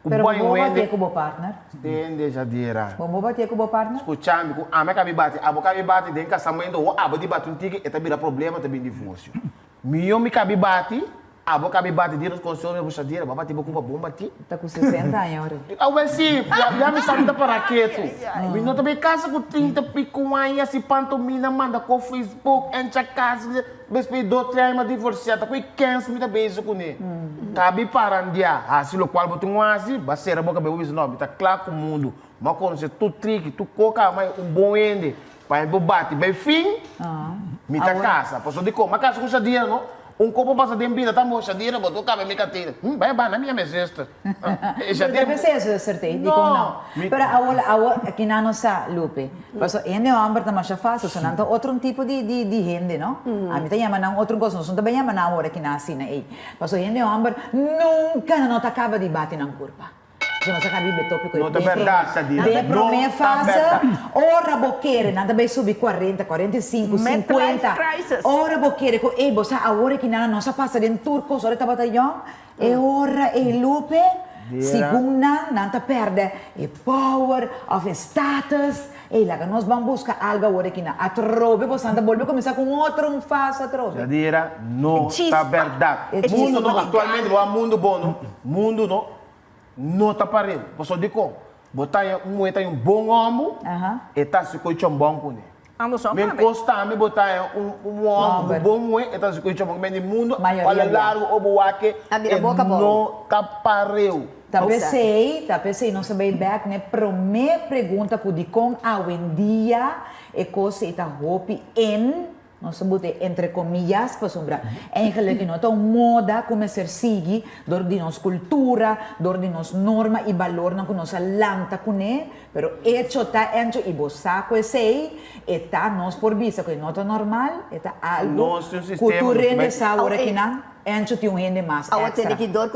Pero vou bater com o partner? Entende, Jadira. Vou bater com o partner? Escutando, a minha cabe bate, a boca cabe bate, dentro do casamento, ou a boca bate um tique, e também dá problema, também divórcio. Meu me cabe bate, a boca cabe bate, dentro do conselho, a Jadira, vai bater uma bom bate. Está com 60 anos. Ah, mas sim, já me sabe da paraqueto. Me não também casa com 30 pico aí, assim, pantomina, manda com o Facebook, enche a casa, depois do trem, mas divorciada, com 15 mil beijo com ele. Cabe para andiar, assim, o qual botou um assim, vai ser a boca bebê, não, está claro com o mundo. Mas quando você tu trick, tu coca, mas um bom ende, vai bate, bem fim, me tá casa, posso dizer como, mas casa com Jadira, não? Um copo passa de vida, tá moça, Jadira, botou cabe minha carteira. Vai, na minha mesesta. Jadira, você acertei, digo não. Pero agora, aqui na nossa Lupe, passo ende o amber tá mais fácil, só não outro tipo de gente, não? A mim tá chamando outro coisa, não também chamando agora aqui na assina aí. Passo ende o amber nunca não tá acaba de bater na curva. Se não se acaba de tópico. Não é verdade, Jadira. De para mim faz, ora boqueire, nada bem subir 40, 45, 50. Ora boqueire, e você agora que na nossa passa de turco, só tá batalhão, e ora e Lupe, segunda, não tá perde, e power of status. E lá que nós vamos buscar algo agora que na atrobe, você anda volve começar com outro faz atrobe. Jadira, não tá verdade. Mundo não, atualmente o mundo bom, não. Mundo não está parado. Você diz como? Botar um bom homem e tá se coichão bom com ele. Me encosta, me botar um homem bom e tá se coichão bom. Mas no mundo, olha lá o boaque não está parado. Pensei, não sabia back, né? Pero me pergunta por de com hoje em dia é coisa está hopi nós sabemos entre comillas, para sombra, eigenlijk que não está moda como ser sigue, dor de nossa cultura, dor de nossa norma e valor não que nossa lanta com ele, pero hecho tá hecho e você sei, está nós por vista que não está normal, está algo cultural nessa hora que não, hecho tem gente mais extra. Agora tem que dor,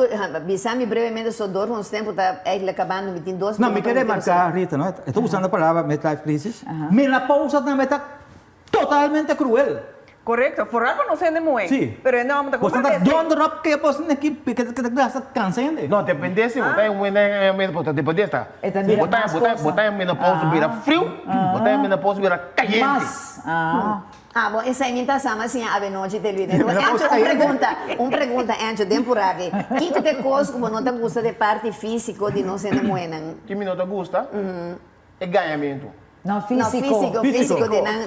bisami brevemente só dor uns tempos está acabando, me tem dois. Não, me queria marcar Rita, não? Estou usando a palavra midlife crisis. Menopausa também está totalmente cruel. Correcto, por algo não sendo muito. Sim. Pero não vamos a você está dando rap que você aqui que gasta cansando. Não, depende se botar depende tá. Botar menopausa vira frio, botar menopausa vira caliente. Mas, bom, essa é a imitação, assim, a noite de vida. Uma pergunta, Anjo, temporada. Quem que te gosta, como não te gosta de parte física de não sendo buena? Que me não te gosta? É ganhamento. Não, físico.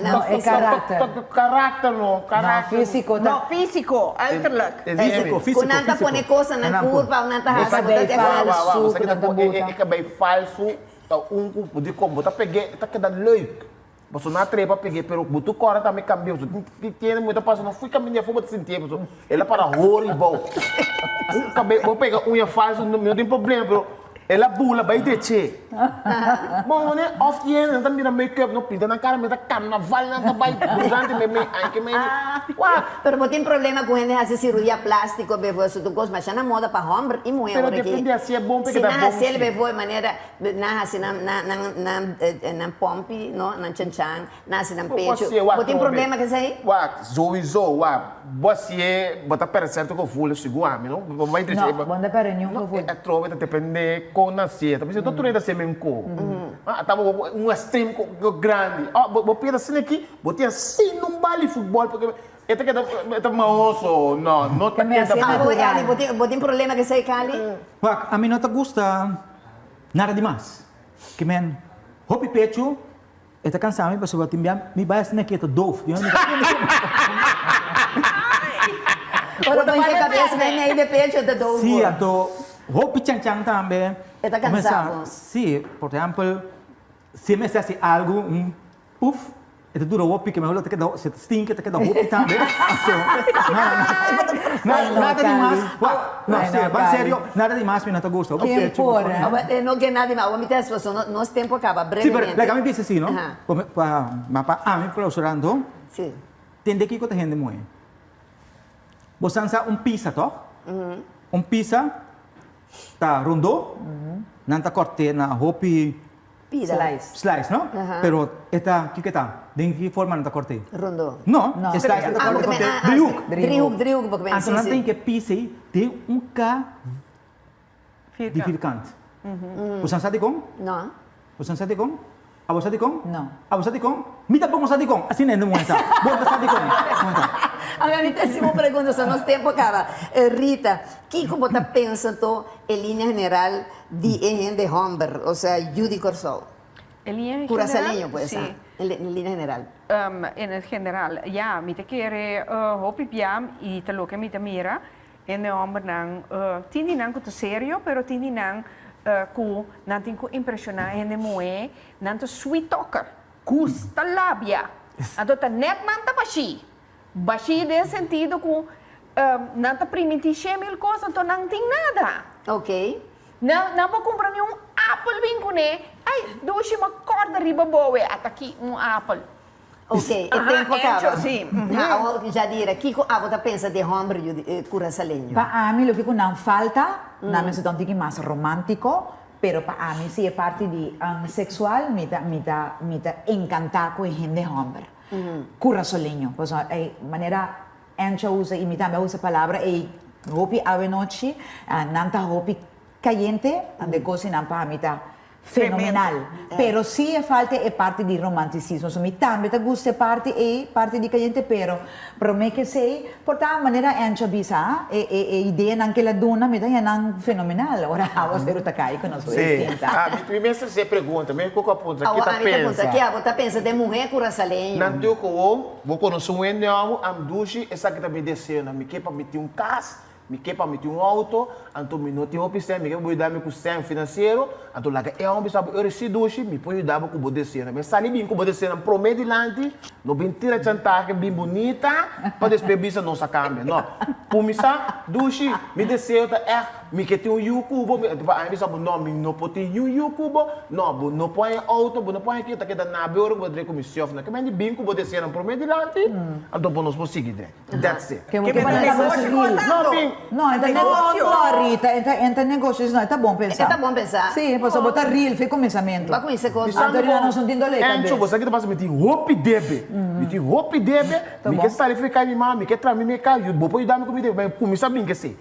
Não, é caráter. Caráter, não. Não, físico. Não, físico, uiterlijk. Físico. Quando não põe coisa na curva, não está rasgando. É bem falso. De como, tá peguei, tá quedando leuk. Você não trepa peguei, pero botou cora também cambiou. Tem muita pessoa, não fui caminhar, fui botar sentir, ela para horrível. Vou pegar unha falsa, não tem problema, pero Ela bula, vai descer. Bom, né? Of the end, então mira make-up, não pinta na cara, mira carnaval, não vai durante me, ai que me. Uau! Pero vos tem problema com gente hacer cirurgia plástica, bevo isso tu coisa, mas já na moda para homem e mulher. Pero depende se é bom, porque se dá na bom. se ele bevo de maneira, na assim na pompe, no, na chanchan, na assim na pecho. Vos tem problema com isso aí? Uau, sowieso, uau. Você bota para certo que eu vou segurar, não? Vai descer. No, banda para nenhum que eu vou. É trova, depende com nascer. Mas eu tô ainda sem menco. Tava um extremo grande. Vou pegar assim aqui, botei assim num baile de futebol porque esta que é maoso, não tá que vos tem problema com isso aí, Cali? A mim não te gusta nada demais. Que men, hopi pecho, esta cansada, mas eu vou te enviar, me vai assim aqui, tô doof. Ora põe a cabeça bem aí de pecho, te dou. Sim, então, hopi chan também. Está cansado? Sim, por exemplo, se me dissesse algo, puff, itu dura hopi que me olha, se stinka, te queda hopi também. Nada demais. Não, sério, nada demais me não te gusta. Que porra. Não quer nada demais. Vamos ter a situação, nosso tempo acaba Sim, brevemente. mas me disse assim, não? Mas para mim, clausurando, Sim. tem daqui que eu gente muito. Você lança pizza, toh? Pizza, tá rondo, não tá corte na hopi Pida. slice, não? Pero esta, que tá? De que forma não tá corte? Rondo. Não, slice não tá corte. Driuk, porque bem, Então não tem que pizza tem K dificante. Você sabe como? Não. Você sabe como? A você sabe como? Não. A você sabe como? Me dá bom sabe como? Assim não é muito. Bom sabe como? A minha décima pergunta, só nosso tempo acaba. Rita, o que você está pensando em linha geral de Humber, ou seja, Judy Corsol? En línea Curaçaleño, pues, sí. en línea general. En el general, ja, mi te quiere hopi piam y te lo que mi te mira en el hombre nan tindi nan ko serio, pero tindi nan ku nan tin ku impressionar en moe nan to sweet talker, custa labia. Ando ta net nan ta bashi. Bashi de sentido ku nan ta primiti mil coisas, to nan tin nada. Ok. Não vou comprar nenhum apple bem com né. Ai, doce uma corda riba boa, até aqui apple. Ok, e tempo acaba. Sim. Já dira, Kiko, você pensa de Humber e Curaçaleño? Para mim, o que não falta, não é só um mais romântico, pero para mim, se é parte de sexual, me encanta com a gente de Humber. Curaçaleño, pois é maneira, ancha usa, e me também usa a palavra, e hopi ave noche, nanta hopi caliente, de cocina para mim tá fenomenal. Pero sí falta è parte di romanticismo. So, mi también te gusta parte di caliente, pero me che sei portava maniera ancha bisa e idea anche la donna mi dà fenomenal. Ora você ruta cai con sua distinta. Mi mestre se pergunta, me coco apunta, que tá pensa? pensa? Que tá pensa de mulher curaçaleño? Não teu com vou conhecer um endeamo, am dushi, essa que tá me descendo, me quer para meter um cas. Me quer para meter um auto, então me não tem opção, me quer ajudar me com o sistema financeiro, então lá que é um pessoal eu recedo hoje, me pode ajudar com o descer, mas sabe bem como descer, promete lante, não bem tira chantar que bem bonita, para despedir nossa câmbio, não. Começar dushi, me descer me quer ter yucubo, aí pessoal não, me não pode ter yucubo, não põe auto, não põe aqui, tá que dá na beira, vou dizer como se ofna, que me bem como descer, promete lante, então vamos conseguir, that's it. Que não, bem. No, Rita, entra negócio, não, tá bom pensar. Tá bom pensar. Sim, posso botar real, fica começamento. Vai com isso, coisa. Antorina não sentindo lei, cabeça. Você que tá passando, me tem roupa debe. Me tem roupa debe, me quer estar ficar de mal, me quer trazer me cá, eu vou ajudar me comida, mas começar bem que sei.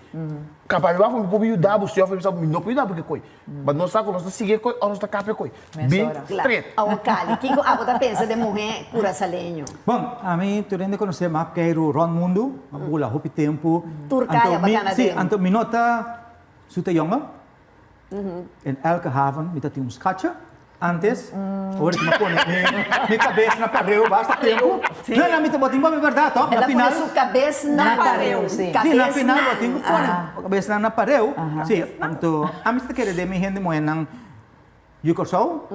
Capaz de me pode ajudar, você oferece, não pode ajudar porque coi. Mas não sabe, nós seguir coi, nós tá café coi. Bem straight. O Cali, que você pensa de mulher curaçaleño? Bom, a mim, tu ainda conhecer mais que o Ron Mundo, a bula roupa tempo. Turcaia bacana dele. Sim, então minota suta jongen. In elke haven met dat die ons schatje. Antes, hoor ik me pone, minha cabeça na pareu, basta tempo. Não, não, me tá botando é verdade, ó. Na final, sua cabeça na pareu. Sim, na final, botinho pone, a cabeça na pareu. Sim, então, a mim está querendo de minha gente moe nang Yukorsou,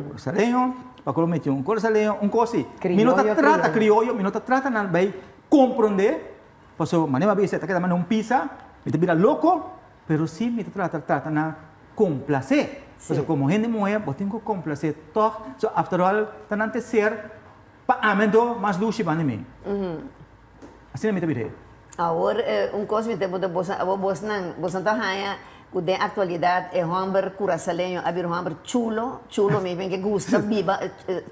Curaçaleño, para colocar um Curaçaleño, coisa. Minota trata criollo, minota trata na bem compreender. Paso, maneira bem, você tá querendo um pizza, me te vira louco, pero sim, me trata na complacer. Porque como gente mulher, eu tenho que complacer todo. So, after all, tanto ser para amendo mais luxo para mim. Assim é a minha vida. Agora, coisa que você tá haya, que de atualidade é homem curaçaleño, abrir homem chulo mesmo, que gusta, viva,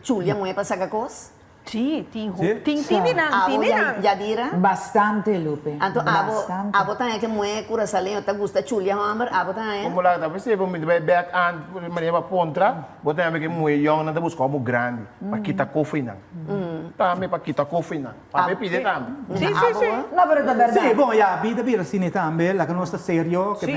chulia, mulher para sacar coisa. Sim, Sim. tinirang. Jadira? Bastante, Lupe. Então, Bastante. abo também que mulher curaçaleño, tá gusta chulia homem, abo também. Como lá, tá percebendo, me vai back and maneira para contra, botar me que muito young, não tá buscando como grande, para quitar cofre não. Tá me para quitar cofre não. Para me pedir também. Sim. Não, pero de verdade. Sim, bom, a vida vira assim também, lá que nós está sério, que vem,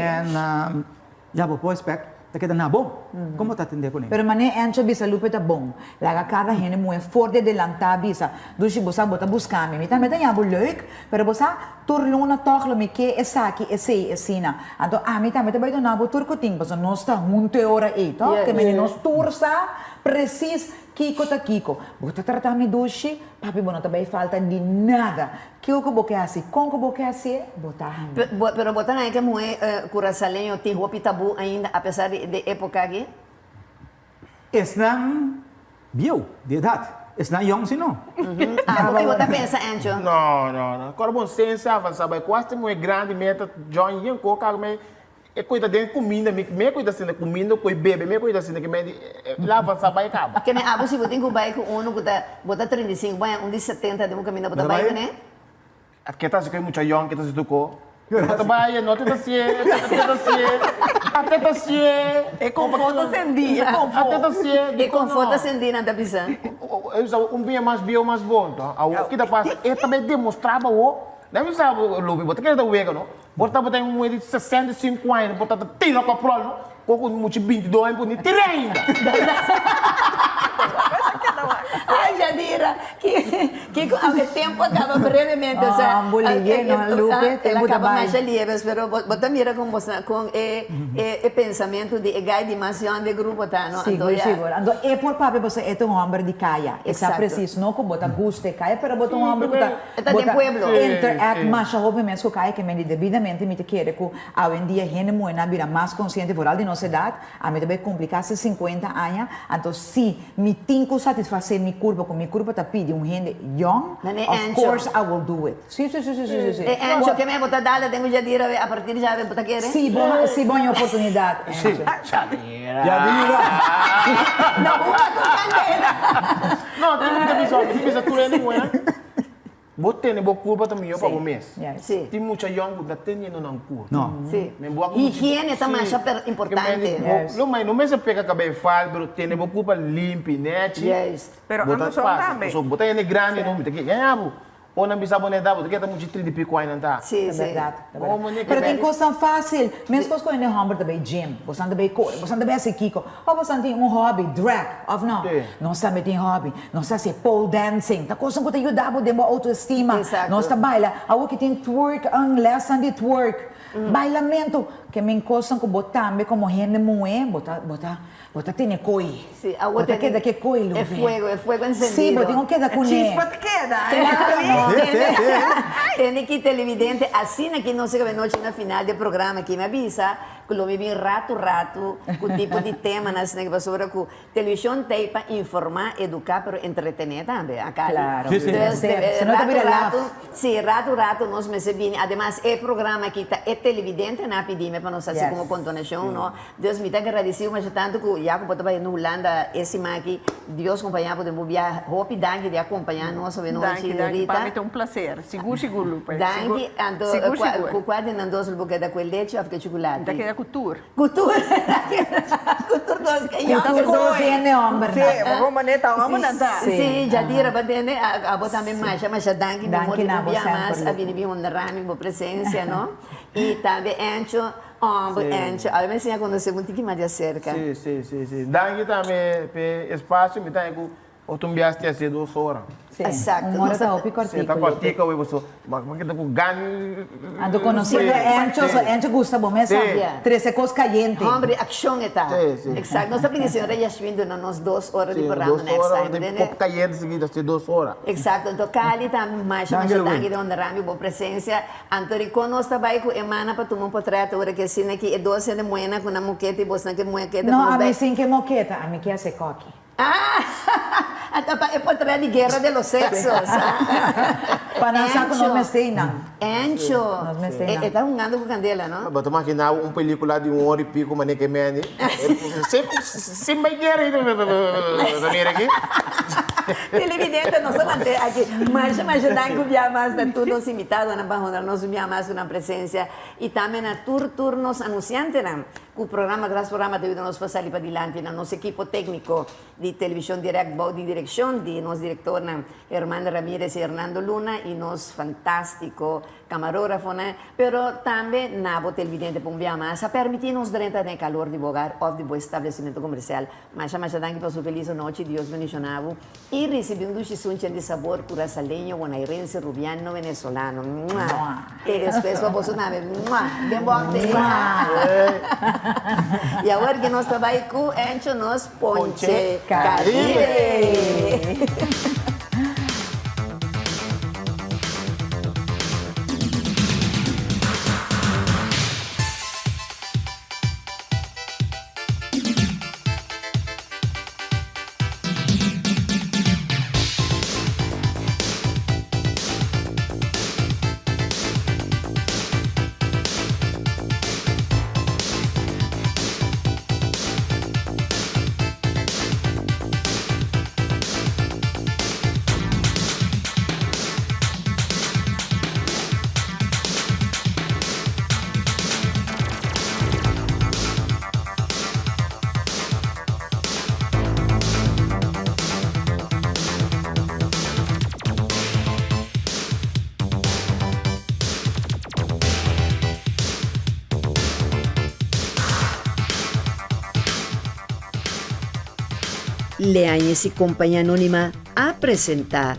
já vou pôr aspecto. Dat je daarna bom. Como está atendendo com ele? Pero mané ancho bisa lupe tá bom. Laga cada gente muito forte adelantar bisa. Dus je bosa bota buscar me. Mita meta já leuk, pero bosa turluna tochlo me que essa aqui, esse escena. Então mita vai do nabo turcoting, bosa nós tá junto hora aí, tá? Que me nós tursa precis Kiko ta Kiko. Bota tratar me dushi, papi bono também falta de nada. Que o que boque assim, com que boque assim, botar. Pero botar aí que mulher curaçaleño tem roupa tabu ainda, apesar de época aqui? Es não bio, de idade. Es não young, senão. Porque você pensa, Anjo? Não. Agora, bom, sem saber, sabe, quase muito grande, meta, John, e colocar é coisa de comida, me coisa assim de comida, coisa bebê, me coisa assim de que me lava sabe acaba. Que me abo se você tem que bair com um que bota 35, vai de 70 de um caminho bota bair, né? Que tá se que muito young, que tá se tocou. Bota bair, não tá se, até tá se. É conforto acendida. Até tá se. E conforto acendida da pisão. Bem mais bio mais bom, tá? O que tá passa, é também demonstrava o, não sabe, Lupe, bota que tá uega, não? Bota um de 65 anos, bota tira para prova, com muito 22 anos, tira ainda. Ai, Jadira, que o tempo acaba brevemente, o sea, ela acaba mais ali, pero bota mira com o pensamento de gai de masión de grupo, tá, não? Seguro. Então, é por papi você é um homem de caia. Está preciso, não que bota gosto de caia, pero bota um homem que está de pueblo. Interact mais obviamente com caia que me devidamente me quer que hoje em dia gente muito vira mais consciente por de nossa idade, a mim também complicar 50 anos, então se me tenho que satisfazer minha curva, com minha curva tá pedindo gente young, of course I will do it. Sim. Anjo, que me bota dada, tenho Jadira a partir de já bota querer? Sim, boa oportunidade. Jadira. Não, tem que pensar tudo não é? Botei nem boa curva também para o mês. Sim. Tem muita young que tem não não curva. Não. Sim. Higiene também é importante. Não me se pega cabelo falso, mas tem boa curva limpa, né? Yes. Pero ano só também. So botei ele grande não, tem que ganhar. Ou não bisa bonita, porque está muito 30 e pico ainda tá. Sim. É verdade. Pero tem coisa fácil. Mesmo coisa com o homem também gym, você também corre, você também assim kiko. Ou você tem hobby, drag, of não. Nós também tem hobby, nós também pole dancing. Tá coisa que te ajuda a demo autoestima. Nós também baila, a que tem twerk, ang lesson de twerk. Bailamento, que me coisa que botar, como gente moe, botar tem coi. Sim, botar queda que coi, Lupe. É fogo encendido. Sim, botar um queda com ele. Chispa te queda. Tem que televidente, assim que não se vê noite na final do programa, que me avisa, que eu me vi rato, com o tipo de tema, na cena que passou sobre a televisão tem para informar, educar, pero entretener também, Claro. Rato, nós me sabemos, además, é programa que é televidente, na pedime para nós assim como continuação, não? Deus me tem que agradecer, mas tanto que já que eu estava na Holanda, esse aqui, Deus acompanhava de moviar, roupa de acompanhar nós sobre nós, Danke, para mim é um prazer, seguro, Lupe. Danke, então, quando não doce porque da com leite ou com chocolate? Daqui da cultura. Cultura doce que eu doce é homem. Sim, vamos maneta homem não tá. Sim, já tira batendo, a botar me mais, mas já danke, me muito mais, a vir um rami, boa presença, não? E também ancho, ancho, a mim se quando se muito que mais de cerca. Sim. Danke também pe espaço, me tá com O tu viaste hace 2 horas. Sim. Exacto. Uma hora Nossa- tá opi Você cortico. tá com a tica, eu vou mas que tá com gan. Ando conociendo Encho gusta bom, mas Sim. trece cosas calientes. Hombre, action está. Sim, sim. Exacto. Nós estamos dizendo, já vindo nas 2 horas de programa Dos next horas, time. tem né? pouco caliente seguida, hace 2 horas. Exacto, então Kali também mais Danke, dangue Luis. de onde rami boa presença. Antônio nós também com emana para tomar um portreto agora que assim que é 12 de manhã com a moqueta e você que moqueta. Não, a mim sim que moqueta, a mim que hace coque. Ah, então é portreto de guerra de los sexos. Para dançar com nós mecena. Encho. Nós mecena. Está jugando com candela, não? Mas tu imagina película de 1 hora e pico, mas nem que me ande. Sem mais guerra aí, aqui. Televidente, nós vamos ter aqui. Mas dangue via mais da tudo nos invitados na Barra, nós via mais uma presença e também na turnos anunciantes, né? O programa tras programa devido a nós passar para adiante, na nosso equipo técnico de televisão direct, de direção, de nosso diretor, Hermano Ramírez e Hernando Luna, e nosso fantástico camarógrafo, né? Pero também na televidente para via mais, a permitir-nos durante o calor de bogar ou de bom estabelecimento comercial. Mas dangue para sua feliz noite, Deus bendicionado. E recebendo um chisunche de sabor curaçaleño, bonaerense, rubiano, venezolano. E depois para você também. Bem bom. E agora que nós trabalhamos com Encho, nós Ponche Caribe. Leanhas e Companhia Anônima apresenta